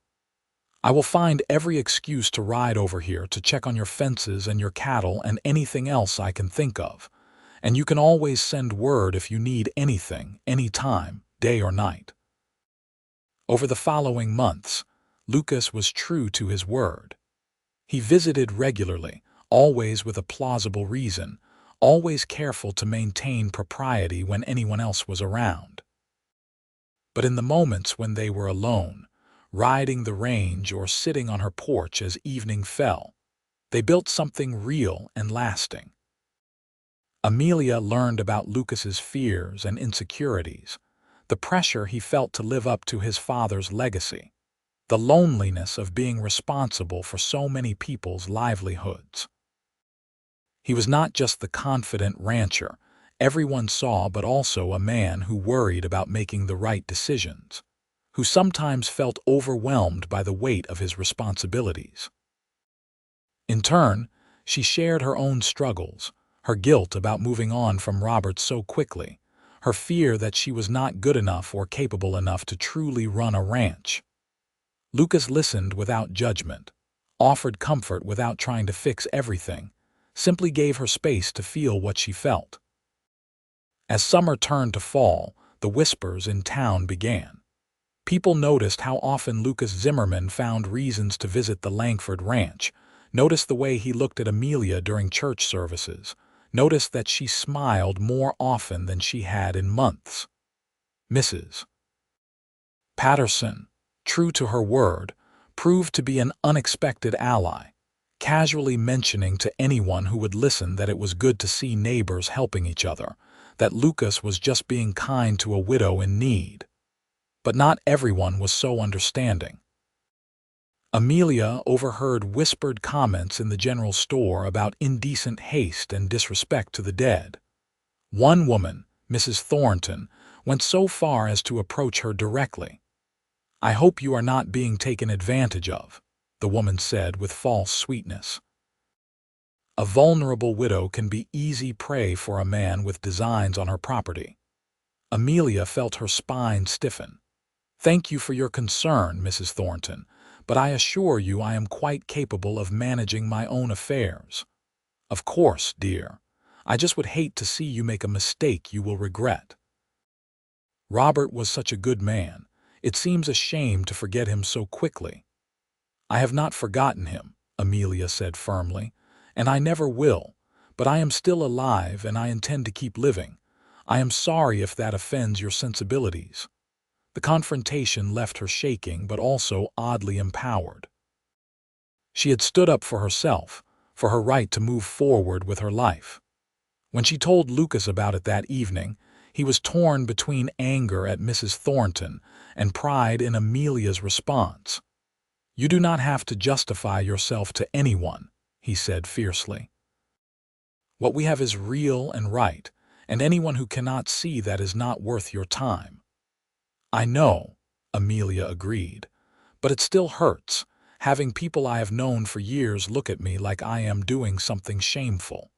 "I will find every excuse to ride over here to check on your fences and your cattle and anything else I can think of. And you can always send word if you need anything, anytime, day or night." Over the following months, Lucas was true to his word. He visited regularly, always with a plausible reason, always careful to maintain propriety when anyone else was around. But in the moments when they were alone, riding the range or sitting on her porch as evening fell, they built something real and lasting. Amelia learned about Lucas's fears and insecurities, the pressure he felt to live up to his father's legacy, the loneliness of being responsible for so many people's livelihoods. He was not just the confident rancher everyone saw, but also a man who worried about making the right decisions, who sometimes felt overwhelmed by the weight of his responsibilities. In turn, she shared her own struggles, her guilt about moving on from Robert so quickly, her fear that she was not good enough or capable enough to truly run a ranch. Lucas listened without judgment, offered comfort without trying to fix everything, simply gave her space to feel what she felt. As summer turned to fall, the whispers in town began. People noticed how often Lucas Zimmerman found reasons to visit the Langford ranch, noticed the way he looked at Amelia during church services, noticed that she smiled more often than she had in months. Mrs. Patterson, true to her word, proved to be an unexpected ally, casually mentioning to anyone who would listen that it was good to see neighbors helping each other, that Lucas was just being kind to a widow in need. But not everyone was so understanding. Amelia overheard whispered comments in the general store about indecent haste and disrespect to the dead. One woman, Mrs. Thornton, went so far as to approach her directly. I hope you are not being taken advantage of, the woman said with false sweetness. A vulnerable widow can be easy prey for a man with designs on her property. Amelia felt her spine stiffen. Thank you for your concern, Mrs. Thornton, but I assure you I am quite capable of managing my own affairs. Of course, dear. I just would hate to see you make a mistake you will regret. Robert was such a good man. It seems a shame to forget him so quickly. I have not forgotten him, Amelia said firmly, and I never will, but I am still alive and I intend to keep living. I am sorry if that offends your sensibilities. The confrontation left her shaking but also oddly empowered. She had stood up for herself, for her right to move forward with her life. When she told Lucas about it that evening, he was torn between anger at Mrs. Thornton and pride in Amelia's response. You do not have to justify yourself to anyone, he said fiercely. What we have is real and right, and anyone who cannot see that is not worth your time. I know, Amelia agreed, but it still hurts, having people I have known for years look at me like I am doing something shameful.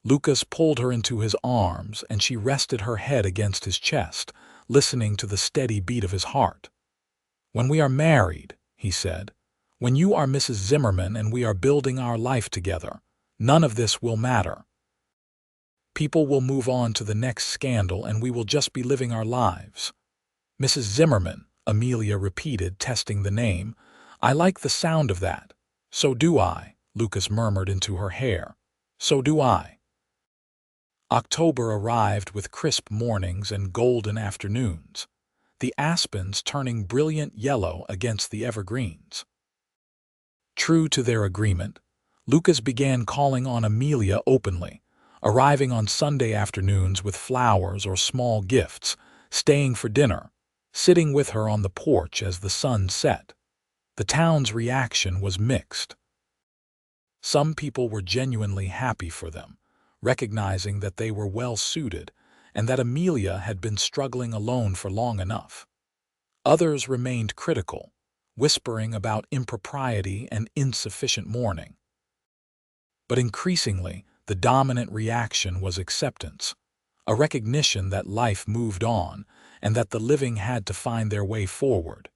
Lucas pulled her into his arms and she rested her head against his chest, listening to the steady beat of his heart. When we are married, he said, when you are Mrs. Zimmerman and we are building our life together, none of this will matter. People will move on to the next scandal and we will just be living our lives. Mrs. Zimmerman, Amelia repeated, testing the name. I like the sound of that. So do I, Lucas murmured into her hair. So do I. October arrived with crisp mornings and golden afternoons, the aspens turning brilliant yellow against the evergreens. True to their agreement, Lucas began calling on Amelia openly, arriving on Sunday afternoons with flowers or small gifts, staying for dinner, sitting with her on the porch as the sun set. The town's reaction was mixed. Some people were genuinely happy for them, recognizing that they were well-suited and that Amelia had been struggling alone for long enough. Others remained critical, whispering about impropriety and insufficient mourning. But increasingly, the dominant reaction was acceptance, a recognition that life moved on and that the living had to find their way forward.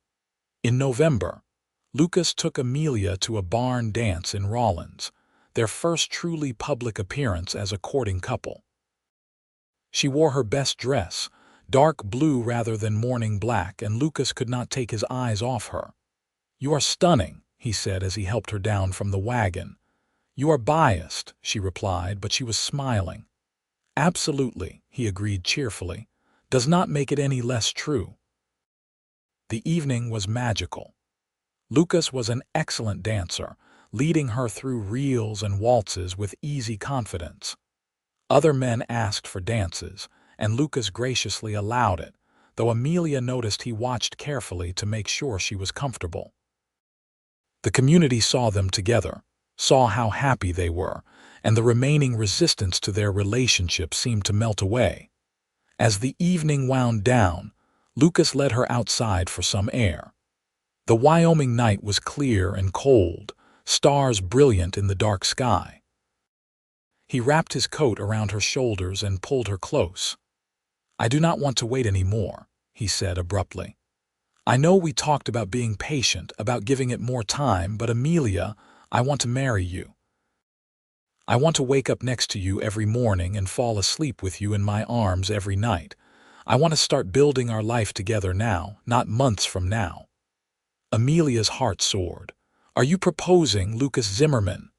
In November, Lucas took Amelia to a barn dance in Rawlins, their first truly public appearance as a courting couple. She wore her best dress, dark blue rather than morning black, and Lucas could not take his eyes off her. You are stunning, he said as he helped her down from the wagon. You are biased, she replied, but she was smiling. Absolutely, he agreed cheerfully. Does not make it any less true. The evening was magical. Lucas was an excellent dancer, leading her through reels and waltzes with easy confidence. Other men asked for dances, and Lucas graciously allowed it, though Amelia noticed he watched carefully to make sure she was comfortable. The community saw them together, saw how happy they were, and the remaining resistance to their relationship seemed to melt away. As the evening wound down, Lucas led her outside for some air. The Wyoming night was clear and cold, stars brilliant in the dark sky. He wrapped his coat around her shoulders and pulled her close. I do not want to wait any more, he said abruptly. I know we talked about being patient, about giving it more time, but Amelia, I want to marry you. I want to wake up next to you every morning and fall asleep with you in my arms every night. I want to start building our life together now, not months from now. Amelia's heart soared. Are you proposing, Lucas Zimmerman?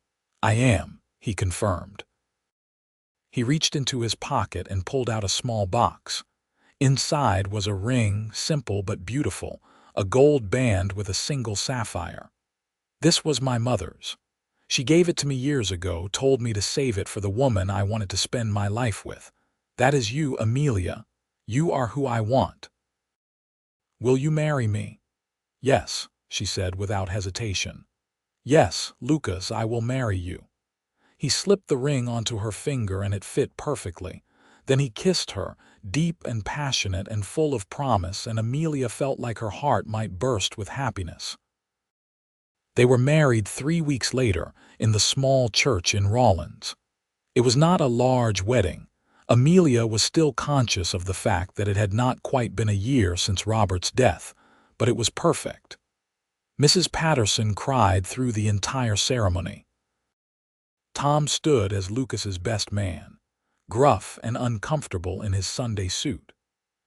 I am, he confirmed. He reached into his pocket and pulled out a small box. Inside was a ring, simple but beautiful, a gold band with a single sapphire. This was my mother's. She gave it to me years ago, told me to save it for the woman I wanted to spend my life with. That is you, Amelia. You are who I want. Will you marry me? Yes, she said without hesitation. Yes, Lucas, I will marry you. He slipped the ring onto her finger and it fit perfectly. Then he kissed her, deep and passionate and full of promise, and Amelia felt like her heart might burst with happiness. They were married 3 weeks later in the small church in Rawlins. It was not a large wedding. Amelia was still conscious of the fact that it had not quite been a year since Robert's death, but it was perfect. Mrs. Patterson cried through the entire ceremony. Tom stood as Lucas's best man, gruff and uncomfortable in his Sunday suit.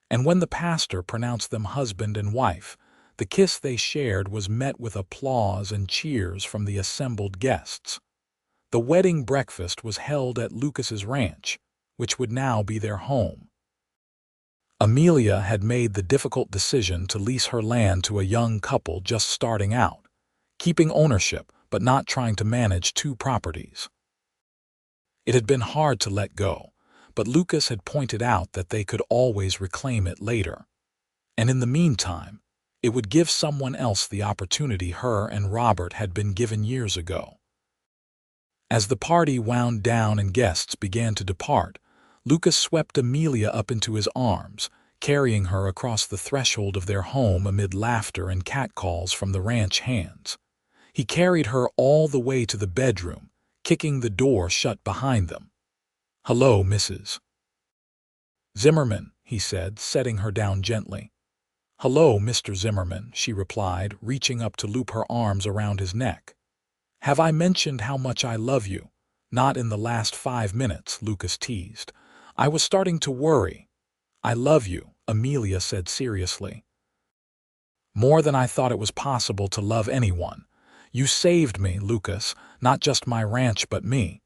And when the pastor pronounced them husband and wife, the kiss they shared was met with applause and cheers from the assembled guests. The wedding breakfast was held at Lucas's ranch, which would now be their home. Amelia had made the difficult decision to lease her land to a young couple just starting out, keeping ownership but not trying to manage 2 properties. It had been hard to let go, but Lucas had pointed out that they could always reclaim it later. And in the meantime, it would give someone else the opportunity her and Robert had been given years ago. As the party wound down and guests began to depart, Lucas swept Amelia up into his arms, carrying her across the threshold of their home amid laughter and catcalls from the ranch hands. He carried her all the way to the bedroom, kicking the door shut behind them. "Hello, Mrs. Zimmerman," he said, setting her down gently. "Hello, Mr. Zimmerman," she replied, reaching up to loop her arms around his neck. "Have I mentioned how much I love you?" "Not in the last 5 minutes," Lucas teased. "I was starting to worry." "I love you," Amelia said seriously. "More than I thought it was possible to love anyone. You saved me, Lucas, not just my ranch but me.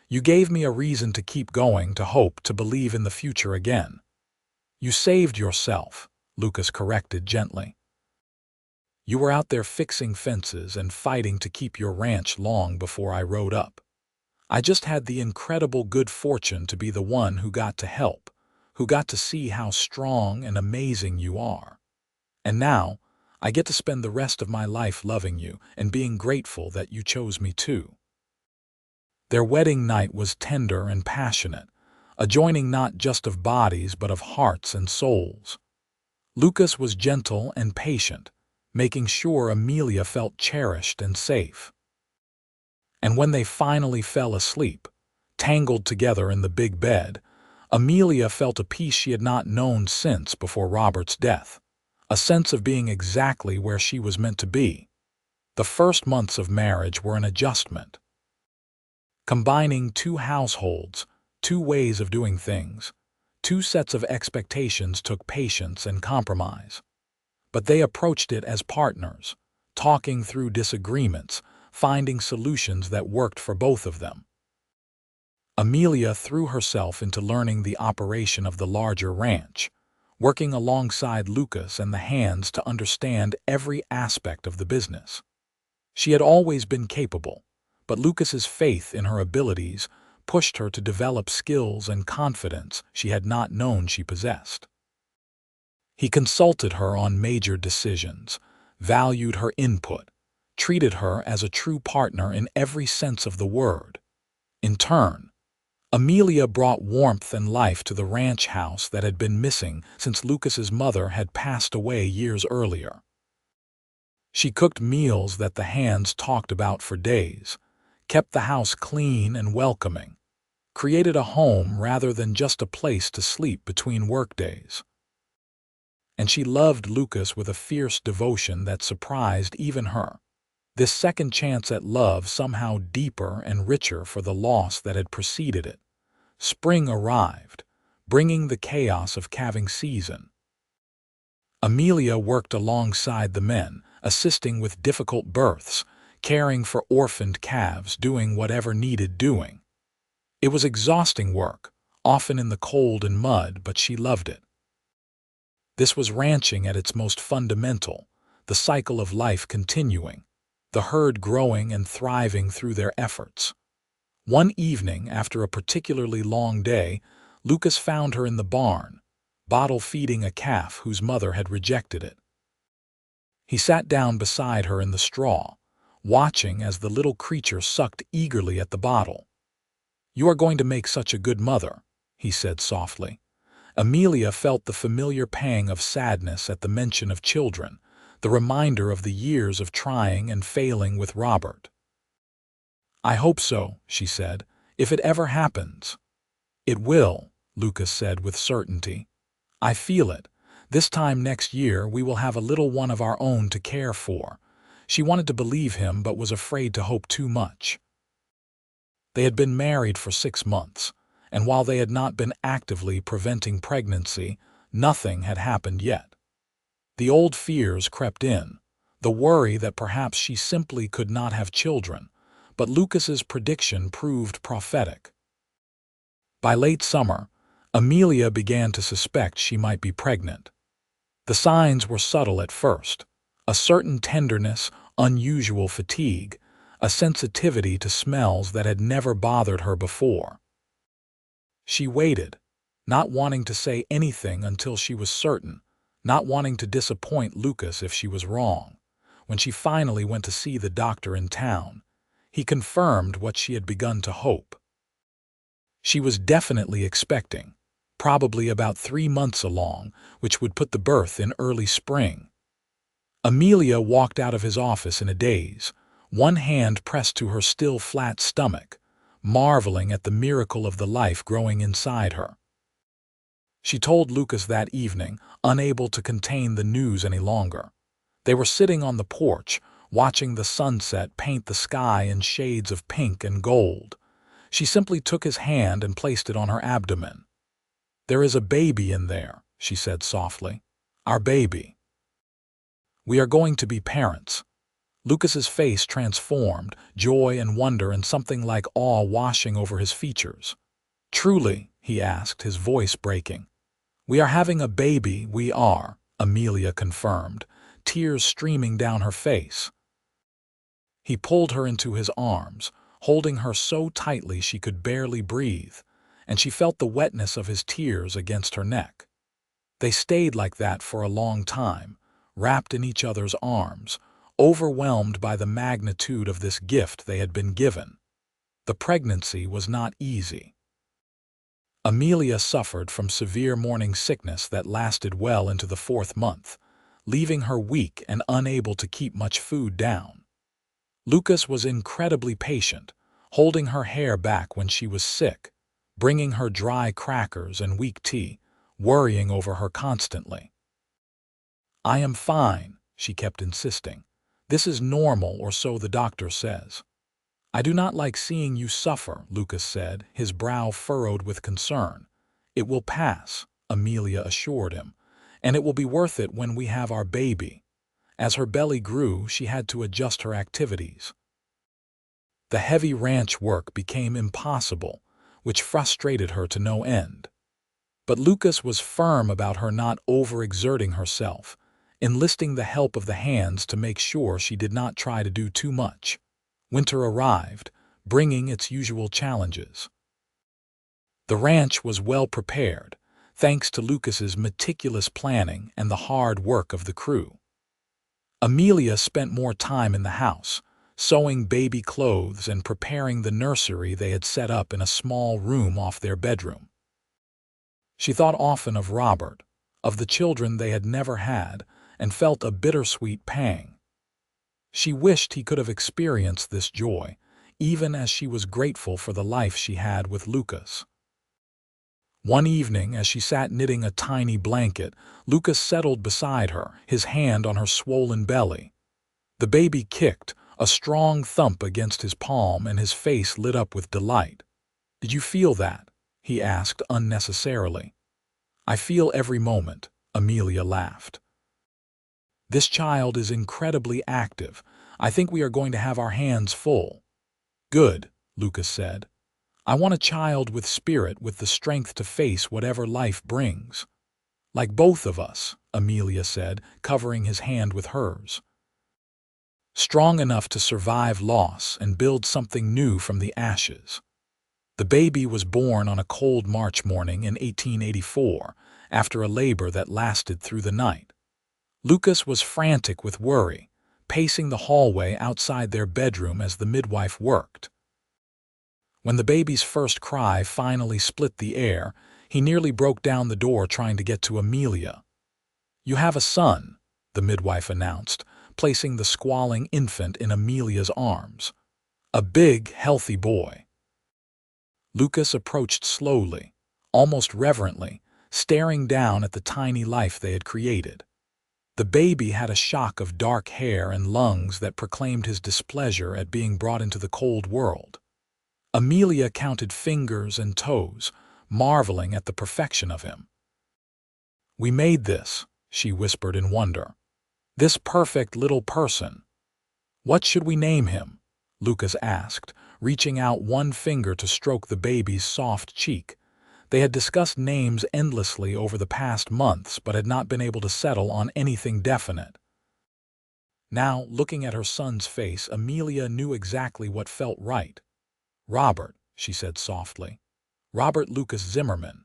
You gave me a reason to keep going, to hope, to believe in the future again." "You saved yourself," Lucas corrected gently. "You were out there fixing fences and fighting to keep your ranch long before I rode up. I just had the incredible good fortune to be the one who got to help, who got to see how strong and amazing you are. And now, I get to spend the rest of my life loving you and being grateful that you chose me too." Their wedding night was tender and passionate, a joining not just of bodies but of hearts and souls. Lucas was gentle and patient, making sure Amelia felt cherished and safe. And when they finally fell asleep, tangled together in the big bed, Amelia felt a peace she had not known since before Robert's death, a sense of being exactly where she was meant to be. The first months of marriage were an adjustment. Combining 2 households, 2 ways of doing things, 2 sets of expectations took patience and compromise. But they approached it as partners, talking through disagreements, finding solutions that worked for both of them. Amelia threw herself into learning the operation of the larger ranch, working alongside Lucas and the hands to understand every aspect of the business. She had always been capable, but Lucas's faith in her abilities pushed her to develop skills and confidence she had not known she possessed. He consulted her on major decisions, valued her input, treated her as a true partner in every sense of the word. In turn, Amelia brought warmth and life to the ranch house that had been missing since Lucas's mother had passed away years earlier. She cooked meals that the hands talked about for days, kept the house clean and welcoming, created a home rather than just a place to sleep between workdays. And she loved Lucas with a fierce devotion that surprised even her. This second chance at love somehow deeper and richer for the loss that had preceded it. Spring arrived, bringing the chaos of calving season. Amelia worked alongside the men, assisting with difficult births, caring for orphaned calves, doing whatever needed doing. It was exhausting work, often in the cold and mud, but she loved it. This was ranching at its most fundamental, the cycle of life continuing, the herd growing and thriving through their efforts. One evening, after a particularly long day, Lucas found her in the barn, bottle-feeding a calf whose mother had rejected it. He sat down beside her in the straw, watching as the little creature sucked eagerly at the bottle. "You are going to make such a good mother," he said softly. Amelia felt the familiar pang of sadness at the mention of children, the reminder of the years of trying and failing with Robert. "I hope so," she said, "if it ever happens." "It will," Lucas said with certainty. "I feel it. This time next year we will have a little one of our own to care for." She wanted to believe him but was afraid to hope too much. They had been married for 6 months, and while they had not been actively preventing pregnancy, nothing had happened yet. The old fears crept in, the worry that perhaps she simply could not have children, but Lucas's prediction proved prophetic. By late summer, Amelia began to suspect she might be pregnant. The signs were subtle at first: a certain tenderness, unusual fatigue, a sensitivity to smells that had never bothered her before. She waited, not wanting to say anything until she was certain, not wanting to disappoint Lucas if she was wrong. When she finally went to see the doctor in town, he confirmed what she had begun to hope. She was definitely expecting, probably about 3 months along, which would put the birth in early spring. Amelia walked out of his office in a daze, one hand pressed to her still flat stomach, marveling at the miracle of the life growing inside her. She told Lucas that evening, unable to contain the news any longer. They were sitting on the porch, watching the sunset paint the sky in shades of pink and gold. She simply took his hand and placed it on her abdomen. "There is a baby in there," she said softly. "Our baby. We are going to be parents." Lucas's face transformed, joy and wonder and something like awe washing over his features. "Truly?" he asked, his voice breaking. "We are having a baby, we are," Amelia confirmed, tears streaming down her face. He pulled her into his arms, holding her so tightly she could barely breathe, and she felt the wetness of his tears against her neck. They stayed like that for a long time, wrapped in each other's arms, overwhelmed by the magnitude of this gift they had been given. The pregnancy was not easy. Amelia suffered from severe morning sickness that lasted well into the 4th month, leaving her weak and unable to keep much food down. Lucas was incredibly patient, holding her hair back when she was sick, bringing her dry crackers and weak tea, worrying over her constantly. "I am fine," she kept insisting. "This is normal, or so the doctor says." "I do not like seeing you suffer," Lucas said, his brow furrowed with concern. "It will pass," Amelia assured him, "and it will be worth it when we have our baby." As her belly grew, she had to adjust her activities. The heavy ranch work became impossible, which frustrated her to no end. But Lucas was firm about her not overexerting herself, enlisting the help of the hands to make sure she did not try to do too much. Winter arrived, bringing its usual challenges. The ranch was well prepared, thanks to Lucas's meticulous planning and the hard work of the crew. Amelia spent more time in the house, sewing baby clothes and preparing the nursery they had set up in a small room off their bedroom. She thought often of Robert, of the children they had never had, and felt a bittersweet pang. She wished he could have experienced this joy, even as she was grateful for the life she had with Lucas. One evening, as she sat knitting a tiny blanket, Lucas settled beside her, his hand on her swollen belly. The baby kicked, a strong thump against his palm, and his face lit up with delight. "Did you feel that?" he asked unnecessarily. "I feel every moment," Amelia laughed. "This child is incredibly active. I think we are going to have our hands full." "Good," Lucas said. "I want a child with spirit, with the strength to face whatever life brings." "Like both of us," Amelia said, covering his hand with hers. "Strong enough to survive loss and build something new from the ashes." The baby was born on a cold March morning in 1884, after a labor that lasted through the night. Lucas was frantic with worry, pacing the hallway outside their bedroom as the midwife worked. When the baby's first cry finally split the air, He nearly broke down the door trying to get to Amelia. "You have a son," the midwife announced, placing the squalling infant in Amelia's arms. "A big, healthy boy." Lucas approached slowly, almost reverently, staring down at the tiny life they had created. The baby had a shock of dark hair and lungs that proclaimed his displeasure at being brought into the cold world. Amelia counted fingers and toes, marveling at the perfection of him. "We made this," she whispered in wonder. "This perfect little person." "What should we name him?" Lucas asked, reaching out one finger to stroke the baby's soft cheek. They had discussed names endlessly over the past months but had not been able to settle on anything definite. Now, looking at her son's face, Amelia knew exactly what felt right. "Robert," she said softly. "Robert Lucas Zimmerman.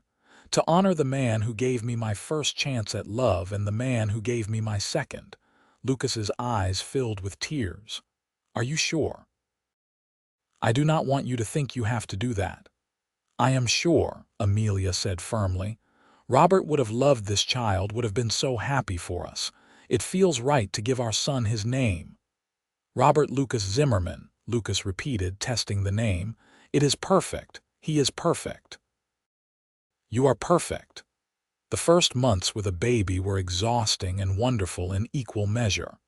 To honor the man who gave me my first chance at love and the man who gave me my second." Lucas's eyes filled with tears. "Are you sure?" "I do not want you to think you have to do that." "I am sure," Amelia said firmly. "Robert would have loved this child, would have been so happy for us. It feels right to give our son his name." "Robert Lucas Zimmerman," Lucas repeated, testing the name. "It is perfect. He is perfect." "You are perfect." The first months with a baby were exhausting and wonderful in equal measure.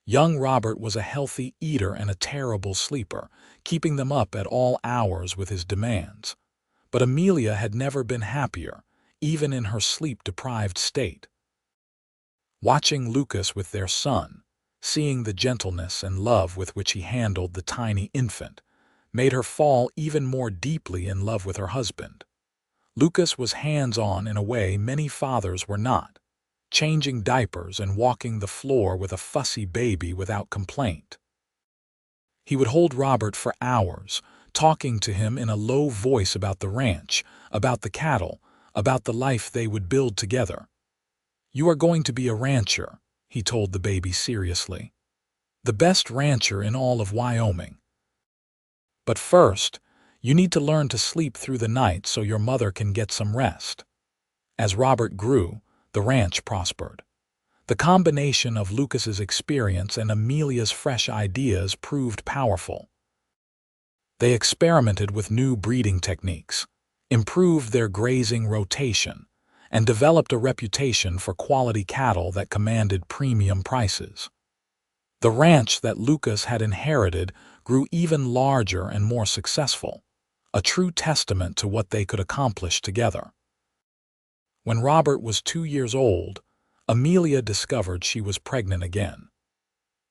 Young Robert was a healthy eater and a terrible sleeper, keeping them up at all hours with his demands. But Amelia had never been happier, even in her sleep-deprived state. Watching Lucas with their son, seeing the gentleness and love with which he handled the tiny infant, made her fall even more deeply in love with her husband. Lucas was hands-on in a way many fathers were not, changing diapers and walking the floor with a fussy baby without complaint. He would hold Robert for hours, talking to him in a low voice about the ranch, about the cattle, about the life they would build together. "You are going to be a rancher," he told the baby seriously. "The best rancher in all of Wyoming. But first, you need to learn to sleep through the night so your mother can get some rest." As Robert grew, the ranch prospered. The combination of Lucas's experience and Amelia's fresh ideas proved powerful. They experimented with new breeding techniques, improved their grazing rotation, and developed a reputation for quality cattle that commanded premium prices. The ranch that Lucas had inherited grew even larger and more successful, a true testament to what they could accomplish together. When Robert was 2 years old, Amelia discovered she was pregnant again.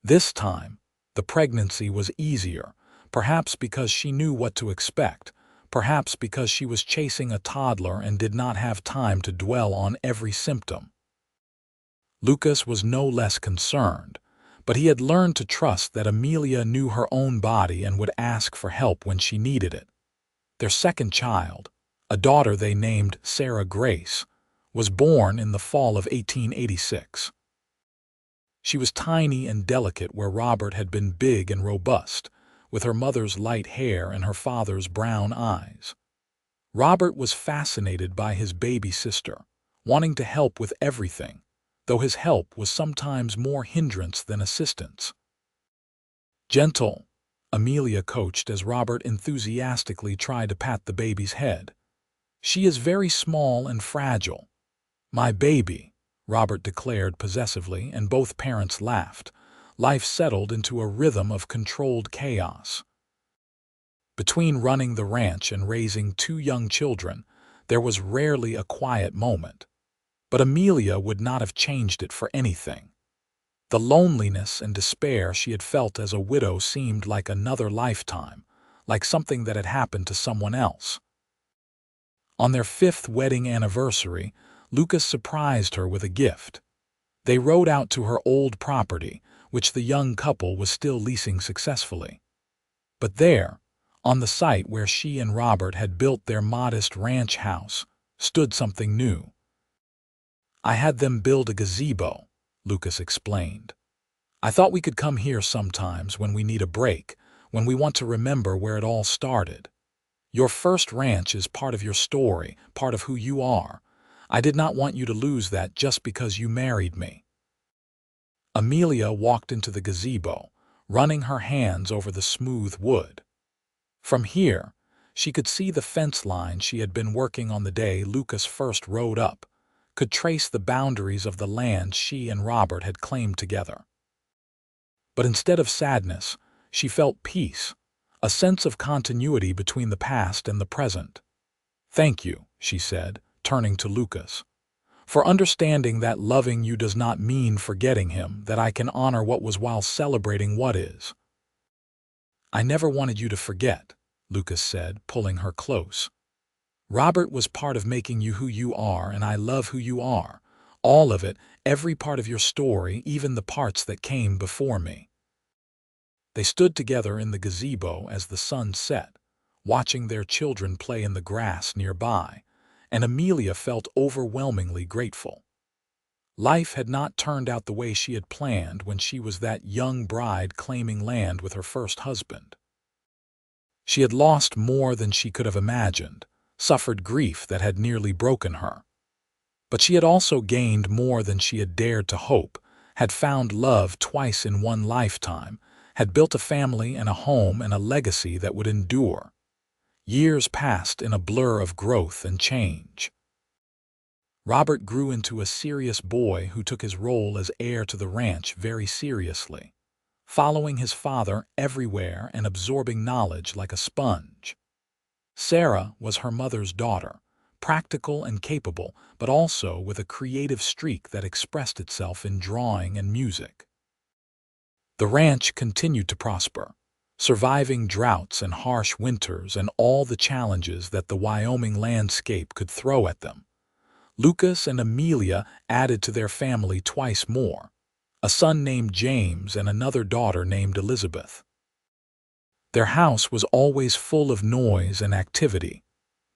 This time, the pregnancy was easier, perhaps because she knew what to expect, perhaps because she was chasing a toddler and did not have time to dwell on every symptom. Lucas was no less concerned, but he had learned to trust that Amelia knew her own body and would ask for help when she needed it. Their second child, a daughter they named Sarah Grace, was born in the fall of 1886. She was tiny and delicate where Robert had been big and robust, with her mother's light hair and her father's brown eyes. Robert was fascinated by his baby sister, wanting to help with everything, though his help was sometimes more hindrance than assistance. "Gentle," Amelia coached as Robert enthusiastically tried to pat the baby's head. "She is very small and fragile." "My baby," Robert declared possessively, and both parents laughed. Life settled into a rhythm of controlled chaos. Between running the ranch and raising 2 young children, there was rarely a quiet moment. But Amelia would not have changed it for anything. The loneliness and despair she had felt as a widow seemed like another lifetime, like something that had happened to someone else. On their 5th wedding anniversary, Lucas surprised her with a gift. They rode out to her old property, which the young couple was still leasing successfully. But there, on the site where she and Robert had built their modest ranch house, stood something new. "I had them build a gazebo," Lucas explained. "I thought we could come here sometimes when we need a break, when we want to remember where it all started." Your first ranch is part of your story, part of who you are. I did not want you to lose that just because you married me." Amelia walked into the gazebo, running her hands over the smooth wood. From here, she could see the fence line she had been working on the day Lucas first rode up, could trace the boundaries of the land she and Robert had claimed together. But instead of sadness, she felt peace, a sense of continuity between the past and the present. "Thank you," she said, turning to Lucas, "for understanding that loving you does not mean forgetting him, that I can honor what was while celebrating what is." "I never wanted you to forget," Lucas said, pulling her close. "Robert was part of making you who you are, and I love who you are. All of it, every part of your story, even the parts that came before me." They stood together in the gazebo as the sun set, watching their children play in the grass nearby, and Amelia felt overwhelmingly grateful. Life had not turned out the way she had planned when she was that young bride claiming land with her first husband. She had lost more than she could have imagined, suffered grief that had nearly broken her. But she had also gained more than she had dared to hope, had found love twice in one lifetime, had built a family and a home and a legacy that would endure. Years passed in a blur of growth and change. Robert grew into a serious boy who took his role as heir to the ranch very seriously, following his father everywhere and absorbing knowledge like a sponge. Sarah was her mother's daughter, practical and capable, but also with a creative streak that expressed itself in drawing and music. The ranch continued to prosper, surviving droughts and harsh winters and all the challenges that the Wyoming landscape could throw at them. Lucas and Amelia added to their family twice more, a son named James and another daughter named Elizabeth. Their house was always full of noise and activity,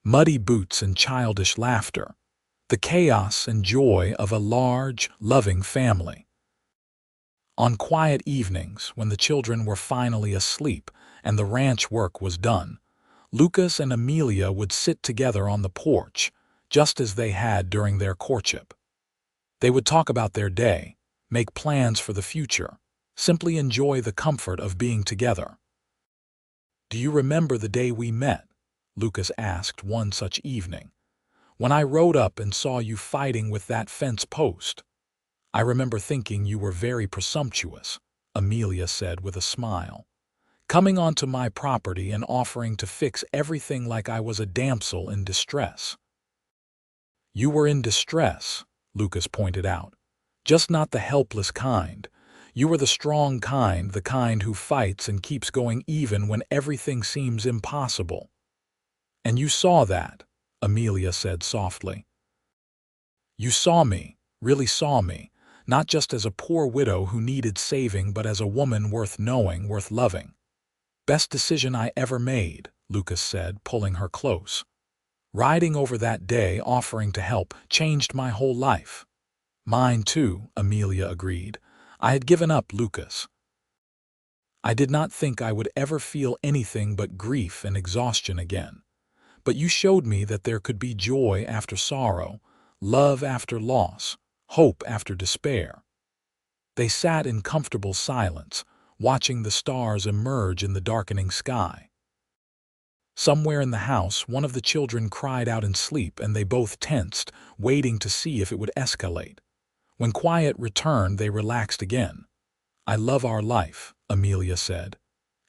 muddy boots and childish laughter, the chaos and joy of a large, loving family. On quiet evenings, when the children were finally asleep and the ranch work was done, Lucas and Amelia would sit together on the porch, just as they had during their courtship. They would talk about their day, make plans for the future, simply enjoy the comfort of being together. "Do you remember the day we met?" Lucas asked one such evening. "When I rode up and saw you fighting with that fence post." "I remember thinking you were very presumptuous," Amelia said with a smile, "coming onto my property and offering to fix everything like I was a damsel in distress." "You were in distress," Lucas pointed out, "just not the helpless kind. You were the strong kind, the kind who fights and keeps going even when everything seems impossible." "And you saw that," Amelia said softly. "You saw me, really saw me, not just as a poor widow who needed saving, but as a woman worth knowing, worth loving." "Best decision I ever made," Lucas said, pulling her close. "Riding over that day, offering to help, changed my whole life." "Mine too," Amelia agreed. "I had given up, Lucas. I did not think I would ever feel anything but grief and exhaustion again. But you showed me that there could be joy after sorrow, love after loss, hope after despair." They sat in comfortable silence, watching the stars emerge in the darkening sky. Somewhere in the house, one of the children cried out in sleep, and they both tensed, waiting to see if it would escalate. When quiet returned, they relaxed again. "I love our life," Amelia said.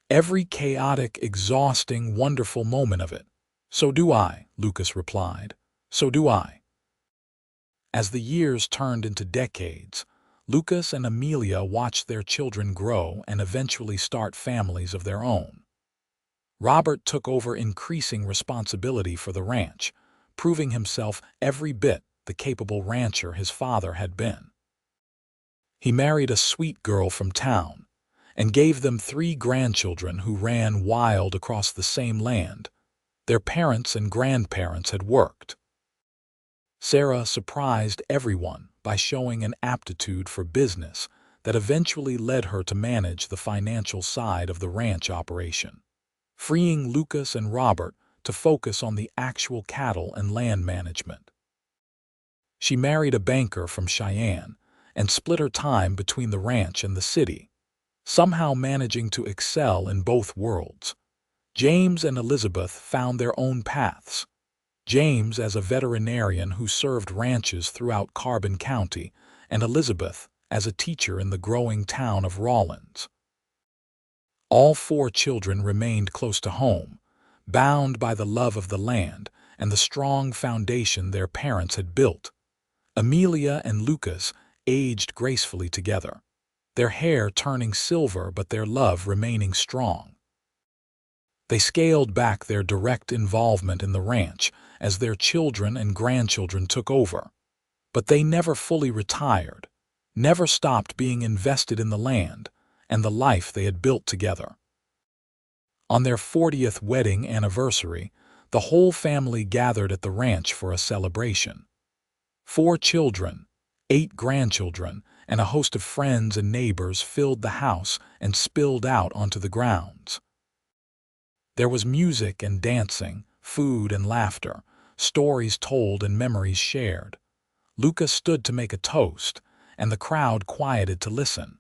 "Every chaotic, exhausting, wonderful moment of it." "So do I," Lucas replied. "So do I." As the years turned into decades, Lucas and Amelia watched their children grow and eventually start families of their own. Robert took over increasing responsibility for the ranch, proving himself every bit the capable rancher his father had been. He married a sweet girl from town and gave them 3 grandchildren who ran wild across the same land. Their parents and grandparents had worked. Sarah surprised everyone by showing an aptitude for business that eventually led her to manage the financial side of the ranch operation, freeing Lucas and Robert to focus on the actual cattle and land management. She married a banker from Cheyenne and split her time between the ranch and the city, somehow managing to excel in both worlds. James and Elizabeth found their own paths. James as a veterinarian who served ranches throughout Carbon County, and Elizabeth as a teacher in the growing town of Rawlins. All 4 children remained close to home, bound by the love of the land and the strong foundation their parents had built. Amelia and Lucas aged gracefully together, their hair turning silver but their love remaining strong. They scaled back their direct involvement in the ranch as their children and grandchildren took over, but they never fully retired, never stopped being invested in the land and the life they had built together. On their 40th wedding anniversary, the whole family gathered at the ranch for a celebration. 4 children, 8 grandchildren, and a host of friends and neighbors filled the house and spilled out onto the grounds. There was music and dancing, food and laughter, stories told and memories shared. Lucas stood to make a toast, and the crowd quieted to listen.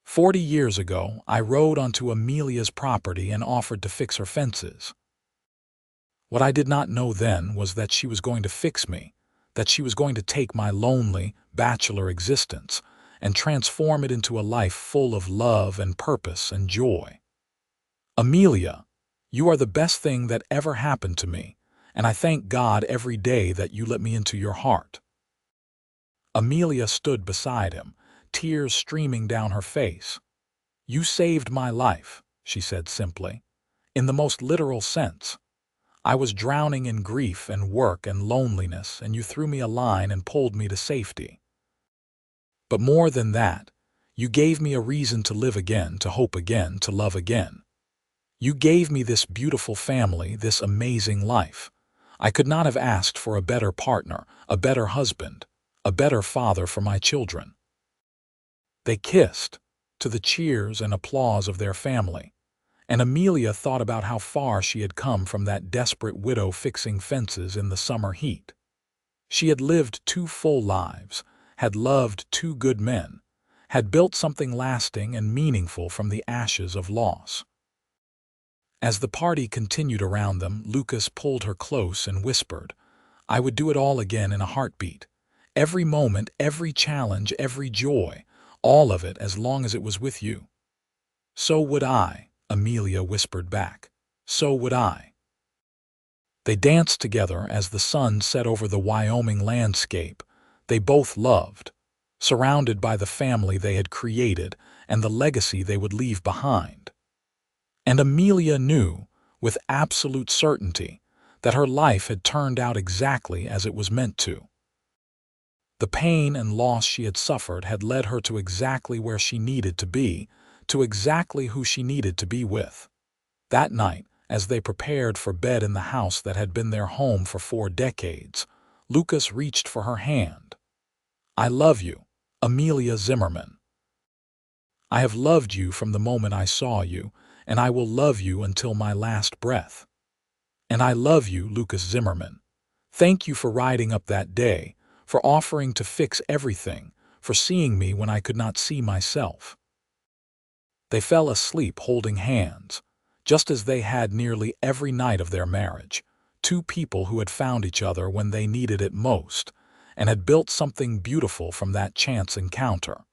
40 years ago, I rode onto Amelia's property and offered to fix her fences. What I did not know then was that she was going to fix me, that she was going to take my lonely, bachelor existence and transform it into a life full of love and purpose and joy. Amelia, you are the best thing that ever happened to me, and I thank God every day that you let me into your heart. Amelia stood beside him, tears streaming down her face. You saved my life, she said simply, in the most literal sense. I was drowning in grief and work and loneliness, and you threw me a line and pulled me to safety. But more than that, you gave me a reason to live again, to hope again, to love again. You gave me this beautiful family, this amazing life. I could not have asked for a better partner, a better husband, a better father for my children. They kissed, to the cheers and applause of their family, and Amelia thought about how far she had come from that desperate widow fixing fences in the summer heat. She had lived 2 full lives, had loved 2 good men, had built something lasting and meaningful from the ashes of loss. As the party continued around them, Lucas pulled her close and whispered, I would do it all again in a heartbeat. Every moment, every challenge, every joy, all of it as long as it was with you. So would I, Amelia whispered back. So would I. They danced together as the sun set over the Wyoming landscape they both loved, surrounded by the family they had created and the legacy they would leave behind. And Amelia knew, with absolute certainty, that her life had turned out exactly as it was meant to. The pain and loss she had suffered had led her to exactly where she needed to be, to exactly who she needed to be with. That night, as they prepared for bed in the house that had been their home for 4 decades, Lucas reached for her hand. I love you, Amelia Zimmerman. I have loved you from the moment I saw you, and I will love you until my last breath. And I love you, Lucas Zimmerman. Thank you for riding up that day, for offering to fix everything, for seeing me when I could not see myself. They fell asleep holding hands, just as they had nearly every night of their marriage, 2 people who had found each other when they needed it most, and had built something beautiful from that chance encounter.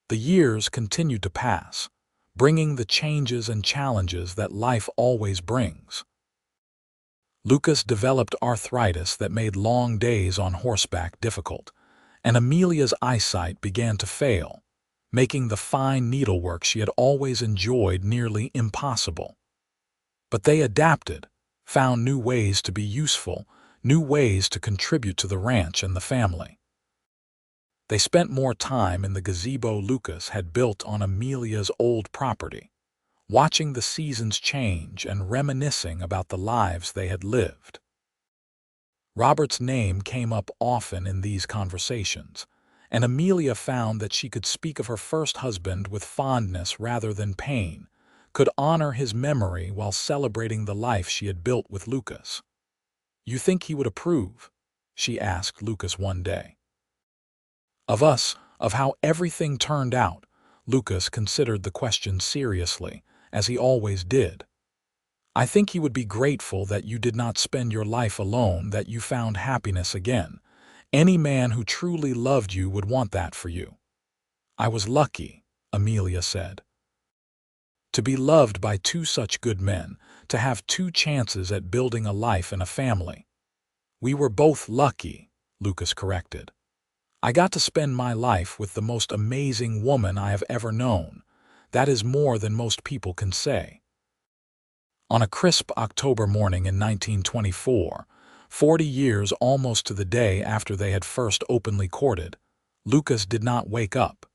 The years continued to pass, bringing the changes and challenges that life always brings. Lucas developed arthritis that made long days on horseback difficult, and Amelia's eyesight began to fail, making the fine needlework she had always enjoyed nearly impossible. But they adapted, found new ways to be useful, new ways to contribute to the ranch and the family. They spent more time in the gazebo Lucas had built on Amelia's old property, watching the seasons change and reminiscing about the lives they had lived. Robert's name came up often in these conversations, and Amelia found that she could speak of her first husband with fondness rather than pain, could honor his memory while celebrating the life she had built with Lucas. "You think he would approve?" she asked Lucas one day. Of us, of how everything turned out, Lucas considered the question seriously, as he always did. "I think he would be grateful that you did not spend your life alone, that you found happiness again. Any man who truly loved you would want that for you." "I was lucky," Amelia said. "To be loved by two such good men, to have two chances at building a life and a family." "We were both lucky," Lucas corrected. "I got to spend my life with the most amazing woman I have ever known. That is more than most people can say." On a crisp October morning in 1924, 40 years almost to the day after they had first openly courted, Lucas did not wake up.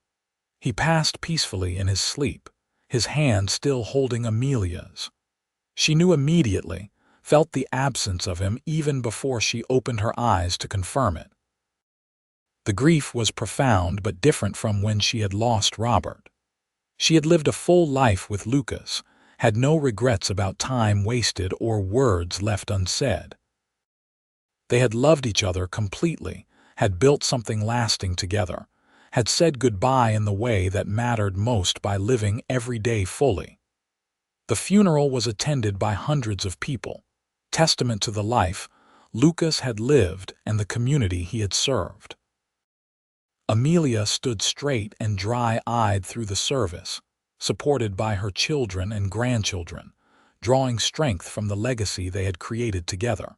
He passed peacefully in his sleep, his hand still holding Amelia's. She knew immediately, felt the absence of him even before she opened her eyes to confirm it. The grief was profound but different from when she had lost Robert. She had lived a full life with Lucas, had no regrets about time wasted or words left unsaid. They had loved each other completely, had built something lasting together, had said goodbye in the way that mattered most by living every day fully. The funeral was attended by hundreds of people, testament to the life Lucas had lived and the community he had served. Amelia stood straight and dry-eyed through the service, supported by her children and grandchildren, drawing strength from the legacy they had created together.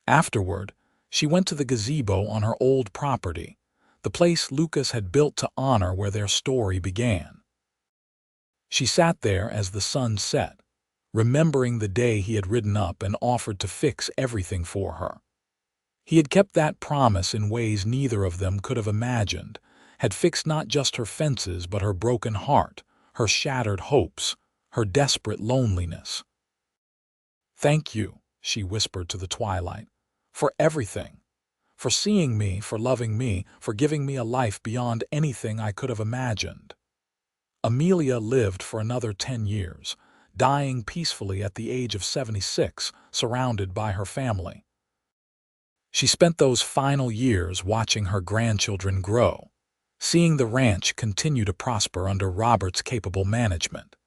Afterward, she went to the gazebo on her old property, the place Lucas had built to honor where their story began. She sat there as the sun set, remembering the day he had ridden up and offered to fix everything for her. He had kept that promise in ways neither of them could have imagined, had fixed not just her fences but her broken heart, her shattered hopes, her desperate loneliness. "Thank you," she whispered to the twilight, "for everything, for seeing me, for loving me, for giving me a life beyond anything I could have imagined." Amelia lived for another 10 years, dying peacefully at the age of 76, surrounded by her family. She spent those final years watching her grandchildren grow, seeing the ranch continue to prosper under Robert's capable management,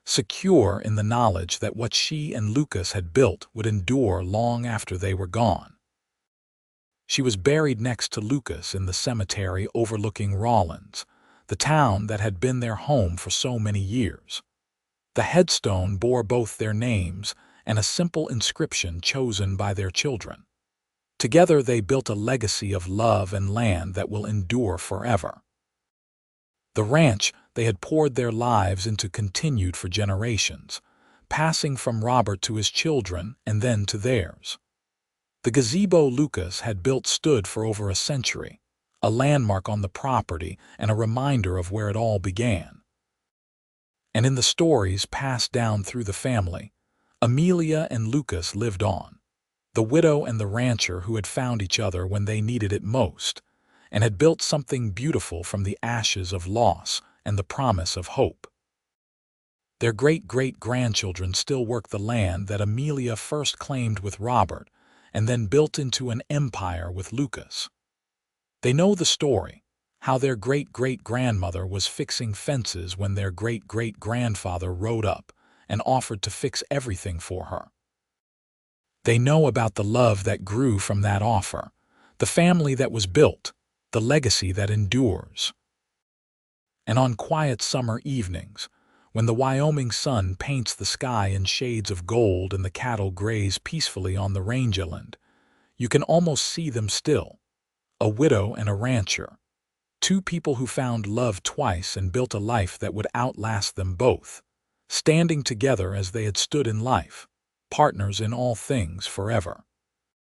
secure in the knowledge that what she and Lucas had built would endure long after they were gone. She was buried next to Lucas in the cemetery overlooking Rawlins, the town that had been their home for so many years. The headstone bore both their names and a simple inscription chosen by their children. Together they built a legacy of love and land that will endure forever. The ranch they had poured their lives into continued for generations, passing from Robert to his children and then to theirs. The gazebo Lucas had built stood for over a century, a landmark on the property and a reminder of where it all began. And in the stories passed down through the family, Amelia and Lucas lived on. The widow and the rancher who had found each other when they needed it most, and had built something beautiful from the ashes of loss and the promise of hope. Their great-great-grandchildren still work the land that Amelia first claimed with Robert and then built into an empire with Lucas. They know the story, how their great-great-grandmother was fixing fences when their great-great-grandfather rode up and offered to fix everything for her. They know about the love that grew from that offer, the family that was built, the legacy that endures. And on quiet summer evenings, when the Wyoming sun paints the sky in shades of gold and the cattle graze peacefully on the rangeland, you can almost see them still, a widow and a rancher, two people who found love twice and built a life that would outlast them both, standing together as they had stood in life, partners in all things forever.